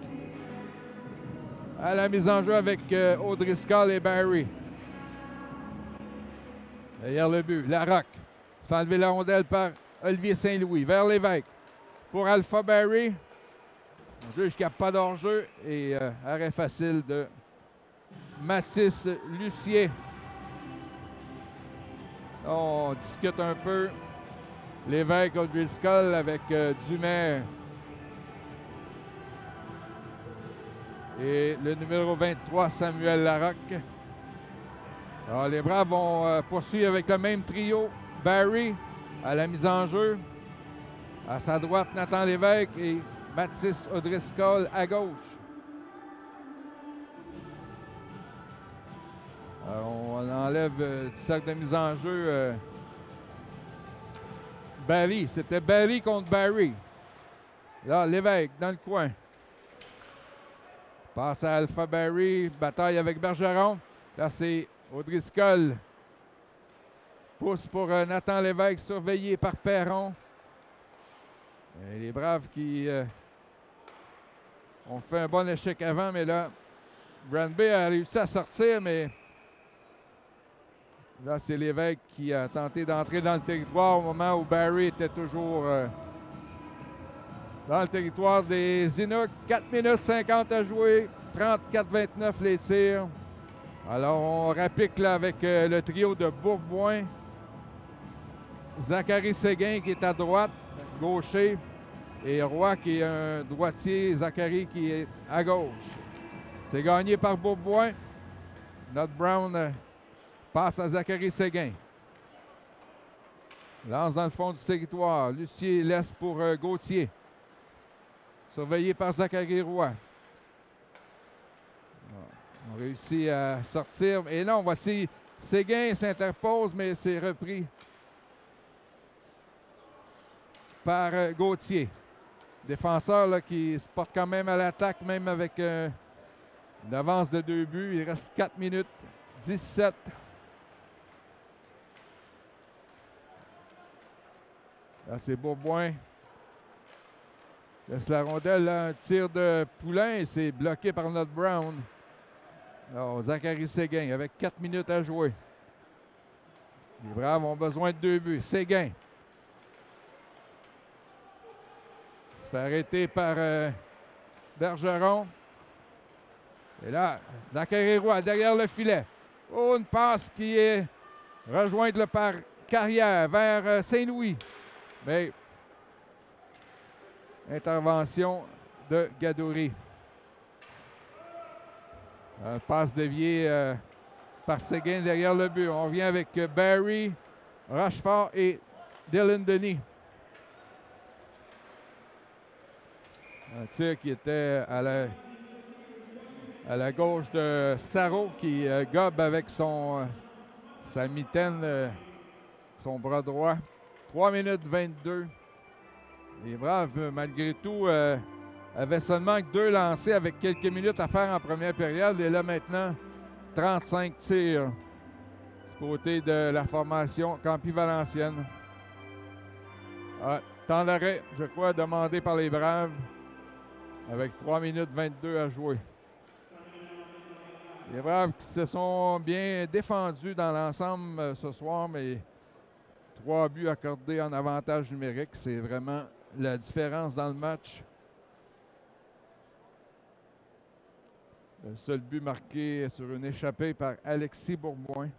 à la mise en jeu avec O'Driscoll et Barry. Derrière le but, Larocque se fait enlever la rondelle par Olivier Saint-Louis. Vers Lévesque pour Alpha Barry. Le juge qui n'a pas d'hors-jeu et arrêt facile de Mathis Lucier. On discute un peu. Lévesque, O'Driscoll avec Dumais. Et le numéro 23, Samuel Larocque. Alors, les Braves vont poursuivre avec le même trio. Barry à la mise en jeu. À sa droite, Nathan Lévesque et Mathis O'Driscoll à gauche. Alors, on enlève du cercle de mise en jeu Barry. C'était Barry contre Barry. Là, Lévesque dans le coin. Passe à Alpha Barry. Bataille avec Bergeron. Là, c'est O'Driscoll. Pousse pour Nathan Lévesque, surveillé par Perron. Et les Braves qui ont fait un bon échec avant, mais là, Granby a réussi à sortir, mais là, c'est Lévesque qui a tenté d'entrer dans le territoire au moment où Barry était toujours dans le territoire des Inuks. 4 minutes 50 à jouer, 34-29 les tirs. Alors, on rapplique là avec le trio de Bourboin. Zachary Séguin qui est à droite, gaucher. Et Roy qui est un droitier. Zachary qui est à gauche. C'est gagné par Bourboin. Notre Brown passe à Zachary Séguin. Lance dans le fond du territoire. Lucier laisse pour Gauthier. Surveillé par Zachary Roy. On réussit à sortir. Et non, voici Séguin s'interpose, mais c'est repris par Gauthier. Défenseur là, qui se porte quand même à l'attaque, même avec une avance de 2 buts. Il reste 4 minutes 17. Là, c'est Bourboin. Laisse la rondelle, là, un tir de Poulain et c'est bloqué par notre Brown. Alors, Zachary Séguin avec 4 minutes à jouer. Les Braves ont besoin de 2 buts. Séguin. Il se fait arrêter par Bergeron. Et là, Zachary Roy derrière le filet. Oh, une passe qui est rejointe là, par Carrière vers Saint-Louis. Mais intervention de Gadouri. Un passe dévié par Séguin derrière le but. On revient avec Barry, Rochefort et Dylan Denis. Un tir qui était à la gauche de Sarrault qui gobe avec sa mitaine, son bras droit. 3 minutes 22. Les Braves, malgré tout, avaient seulement 2 lancés avec quelques minutes à faire en première période. Et là, maintenant, 35 tirs du côté de la formation Campy-Valenciennes. Temps d'arrêt, je crois, demandé par les Braves avec 3 minutes 22 à jouer. Les Braves qui se sont bien défendus dans l'ensemble ce soir, mais 3 buts accordés en avantage numérique, c'est vraiment la différence dans le match. Le seul but marqué sur une échappée par Alexis Bourboin.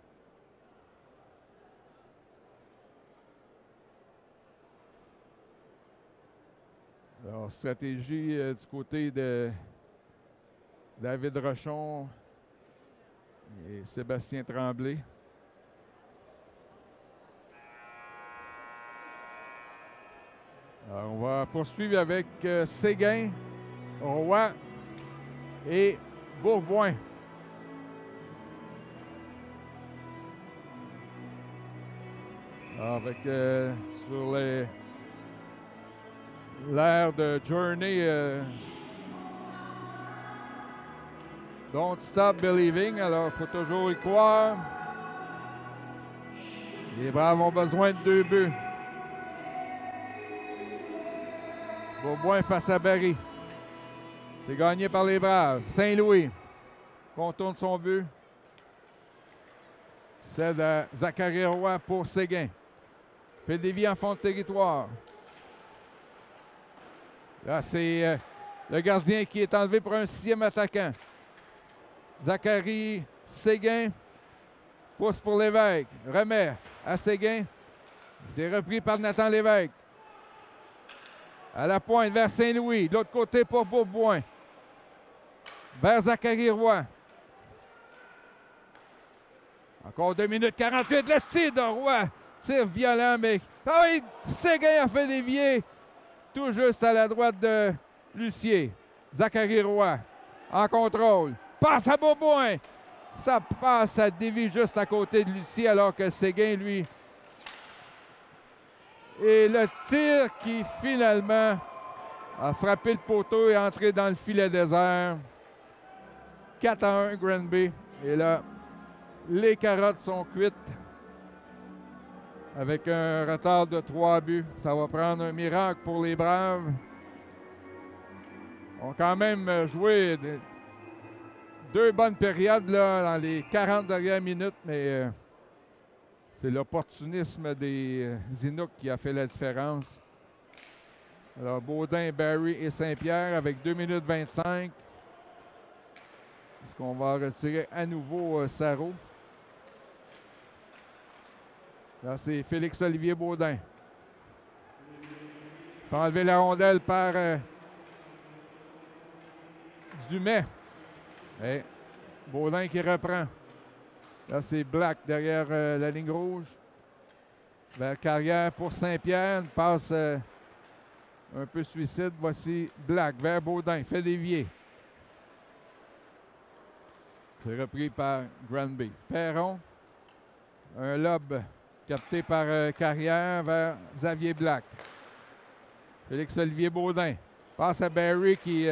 Alors, stratégie du côté de David Rochon et Sébastien Tremblay. Alors, on va poursuivre avec Séguin, Roy et Bourboin. Avec sur l'air de Journey, Don't Stop Believing. Alors, il faut toujours y croire. Les Braves ont besoin de 2 buts. Beauboin face à Barry. C'est gagné par les Braves. Saint-Louis contourne son but. Cède à Zachary Roy pour Séguin. Fait dévier en fond de territoire. Là, c'est le gardien qui est enlevé pour un 6e attaquant. Zachary Séguin pousse pour Lévesque. Remet à Séguin. C'est repris par Nathan Lévesque. À la pointe vers Saint-Louis. De l'autre côté pour Beauboin. Vers Zachary Roy. Encore 2 minutes 48. Le tir de Roy. Tir violent, mais Séguin a fait dévier tout juste à la droite de Lucier. Zachary Roy en contrôle. Passe à Beauboin. Ça passe, ça dévie juste à côté de Lucier alors que Séguin, lui... Et le tir qui, finalement, a frappé le poteau et est entré dans le filet désert. 4-1, Granby. Et là, les carottes sont cuites avec un retard de 3 buts. Ça va prendre un miracle pour les Braves. On a quand même joué 2 bonnes périodes là, dans les 40 dernières minutes, mais c'est l'opportunisme des Inuks qui a fait la différence. Alors, Baudin, Barry et Saint-Pierre avec 2 minutes 25. Est-ce qu'on va retirer à nouveau Sarro? Là, c'est Félix-Olivier Baudin. Il faut enlever la rondelle par Dumais. Et Baudin qui reprend. Là, c'est Black derrière la ligne rouge. Vers Carrière pour Saint-Pierre. Une passe un peu suicide. Voici Black vers Baudin. Fait dévier. C'est repris par Granby. Perron. Un lob capté par Carrière vers Xavier Black. Félix-Olivier Baudin. Passe à Barry qui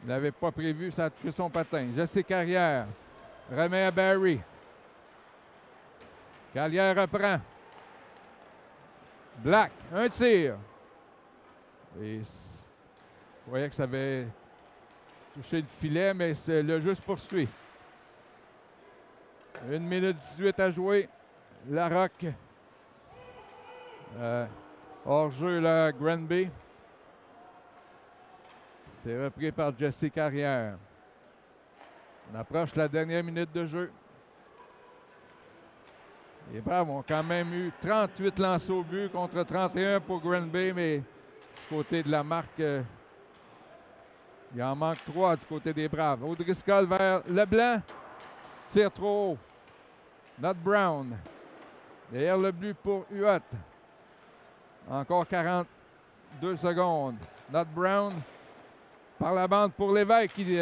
n'avait pas prévu. Ça a touché son patin. Jesse Carrière. Remet à Barry. Carrière reprend. Black, un tir. Et vous voyez que ça avait touché le filet, mais le jeu se poursuit. 1 minute 18 à jouer. Larocque. Hors-jeu, là, Granby. C'est repris par Jesse Carrière. On approche la dernière minute de jeu. Les Braves ont quand même eu 38 lancés au but contre 31 pour Granby, mais du côté de la marque, il en manque 3 du côté des Braves. O'Driscoll vers Leblanc. Tire trop haut. Not Brown. Derrière le but pour Huot. Encore 42 secondes. Not Brown. Par la bande pour Lévesque qui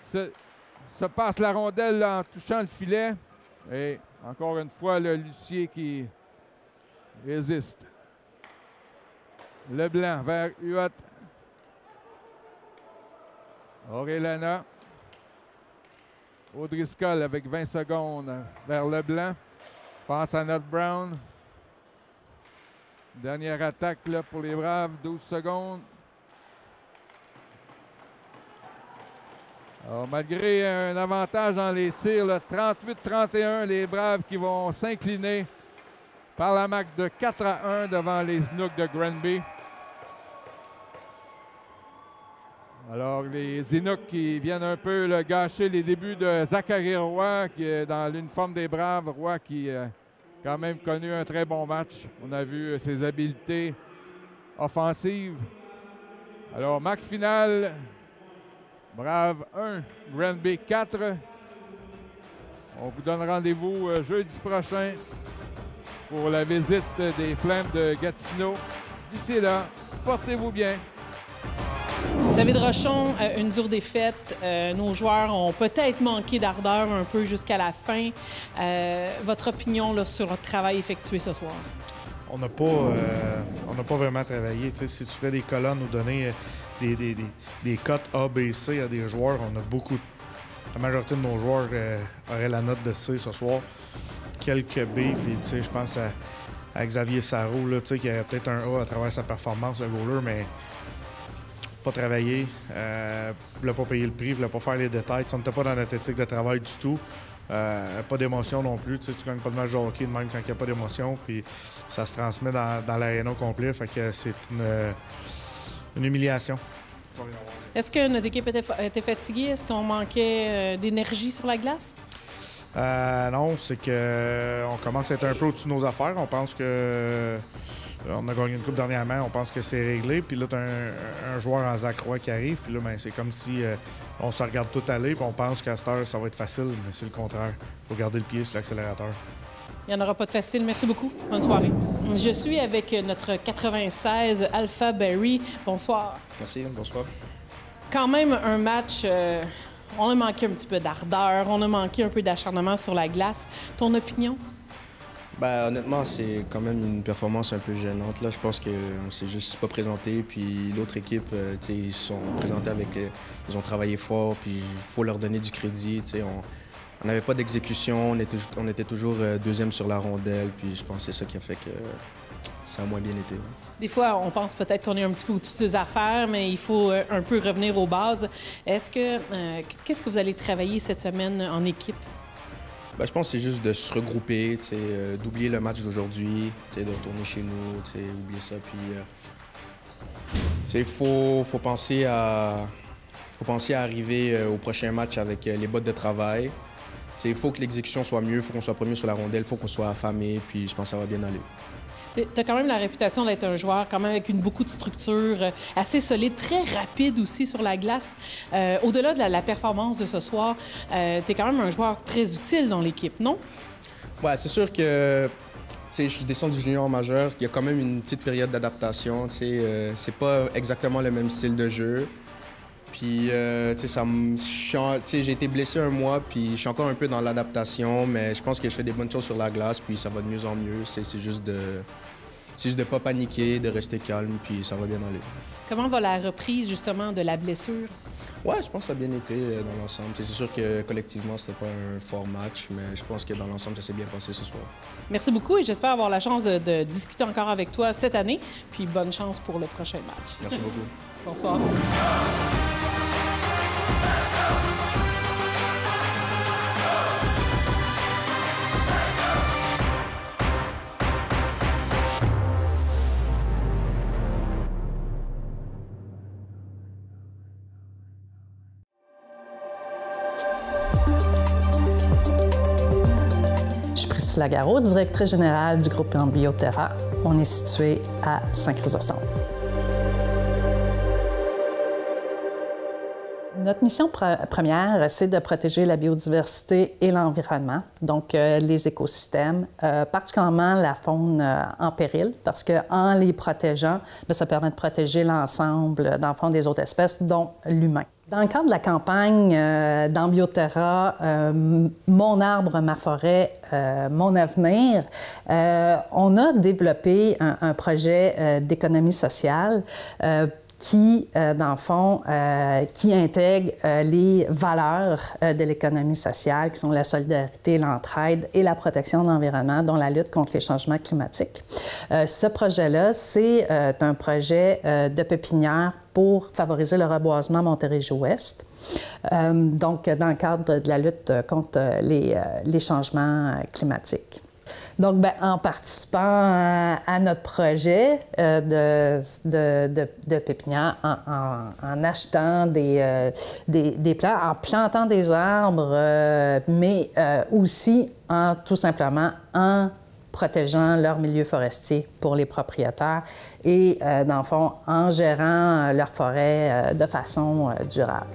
se passe la rondelle là, en touchant le filet. Et encore une fois, le Lucier qui résiste. Leblanc vers Huot. Orellana. O'Driscoll avec 20 secondes vers Leblanc. Passe à Not Brown. Dernière attaque là, pour les Braves, 12 secondes. Alors, malgré un avantage dans les tirs, 38-31, les Braves qui vont s'incliner par la marque de 4-1 devant les Inuks de Granby. Alors, les Inuks qui viennent un peu gâcher les débuts de Zachary Roy, qui est dans l'uniforme des Braves. Roy qui a quand même connu un très bon match. On a vu ses habiletés offensives. Alors, marque finale. Braves 1, Granby 4. On vous donne rendez-vous jeudi prochain pour la visite des Flammes de Gatineau. D'ici là, portez-vous bien. David Rochon, une dure défaite. Nos joueurs ont peut-être manqué d'ardeur un peu jusqu'à la fin. Votre opinion là, sur le travail effectué ce soir? On n'a pas vraiment travaillé. T'sais, si tu fais des colonnes ou donner des cotes A, B, C à des joueurs, on a beaucoup. La majorité de nos joueurs auraient la note de C ce soir. Quelques B, puis je pense à Xavier Sarrault, là, qui aurait peut-être un A à travers sa performance, un goaler, mais pas travailler, ne voulait pas payer le prix, ne voulait pas faire les détails. On n'était pas dans notre éthique de travail du tout. Pas d'émotion non plus. Tu gagnes pas de match de hockey de même quand il n'y a pas d'émotion. Puis ça se transmet dans l'aréna au complet. Fait que c'est une humiliation. Est-ce que notre équipe était fatiguée? Est-ce qu'on manquait d'énergie sur la glace? Non, c'est qu'on commence à être un peu au-dessus de nos affaires. On pense que on a gagné une coupe dernièrement, on pense que c'est réglé. Puis là, tu as un joueur en Zach Roy qui arrive. Puis là, ben, c'est comme si on se regarde tout aller. Puis on pense qu'à cette heure, ça va être facile. Mais c'est le contraire. Il faut garder le pied sur l'accélérateur. Il n'y en aura pas de facile. Merci beaucoup. Bonne soirée. Je suis avec notre 96 Alpha Berry. Bonsoir. Merci, bonsoir. Quand même un match... on a manqué un petit peu d'ardeur, on a manqué un peu d'acharnement sur la glace. Ton opinion? Ben, honnêtement, c'est quand même une performance un peu gênante. Là. Je pense qu'on ne s'est juste pas présenté. Puis l'autre équipe, ils sont présentés avec... ils ont travaillé fort, puis il faut leur donner du crédit. On n'avait pas d'exécution, on était toujours deuxième sur la rondelle. Puis je pense que c'est ça qui a fait que ça a moins bien été. Des fois, on pense peut-être qu'on est un petit peu au-dessus des affaires, mais il faut un peu revenir aux bases. Qu'est-ce que vous allez travailler cette semaine en équipe? Ben, je pense que c'est juste de se regrouper, d'oublier le match d'aujourd'hui, de retourner chez nous, oublier ça. Puis, faut penser à arriver au prochain match avec les bottes de travail. Il faut que l'exécution soit mieux, il faut qu'on soit premier sur la rondelle, il faut qu'on soit affamé, puis je pense que ça va bien aller. Tu as quand même la réputation d'être un joueur quand même avec beaucoup de structure, assez solide, très rapide aussi sur la glace. Au-delà de la performance de ce soir, tu es quand même un joueur très utile dans l'équipe, non? Oui, c'est sûr que je descends du junior majeur. Il y a quand même une petite période d'adaptation. C'est pas exactement le même style de jeu. Puis, j'ai été blessé un mois, puis je suis encore un peu dans l'adaptation, mais je pense que je fais des bonnes choses sur la glace, puis ça va de mieux en mieux. C'est juste de pas paniquer, de rester calme, puis ça va bien aller. Comment va la reprise, justement, de la blessure? Ouais, je pense que ça a bien été dans l'ensemble. C'est sûr que collectivement, c'était pas un fort match, mais je pense que dans l'ensemble, ça s'est bien passé ce soir. Merci beaucoup et j'espère avoir la chance de discuter encore avec toi cette année, puis bonne chance pour le prochain match. Merci beaucoup. Bonsoir. Priscilla Garot, directrice générale du groupe Ambioterra. On est situé à Saint-Chrysostome. Notre mission première, c'est de protéger la biodiversité et l'environnement, donc les écosystèmes, particulièrement la faune en péril, parce qu'en les protégeant, ça permet de protéger l'ensemble, dans le fond, des autres espèces, dont l'humain. Dans le cadre de la campagne d'Ambioterra, Mon arbre, ma forêt, mon avenir, on a développé un projet d'économie sociale qui, dans le fond, qui intègre les valeurs de l'économie sociale, qui sont la solidarité, l'entraide et la protection de l'environnement, dont la lutte contre les changements climatiques. Ce projet-là, c'est un projet de pépinière pour favoriser le reboisement Montérégie-Ouest. Donc, dans le cadre de la lutte contre les changements climatiques. Donc, en participant à notre projet de pépinière, en achetant des plants, en plantant des arbres, mais aussi tout simplement en protégeant leur milieu forestier pour les propriétaires et, dans le fond, en gérant leur forêt de façon durable.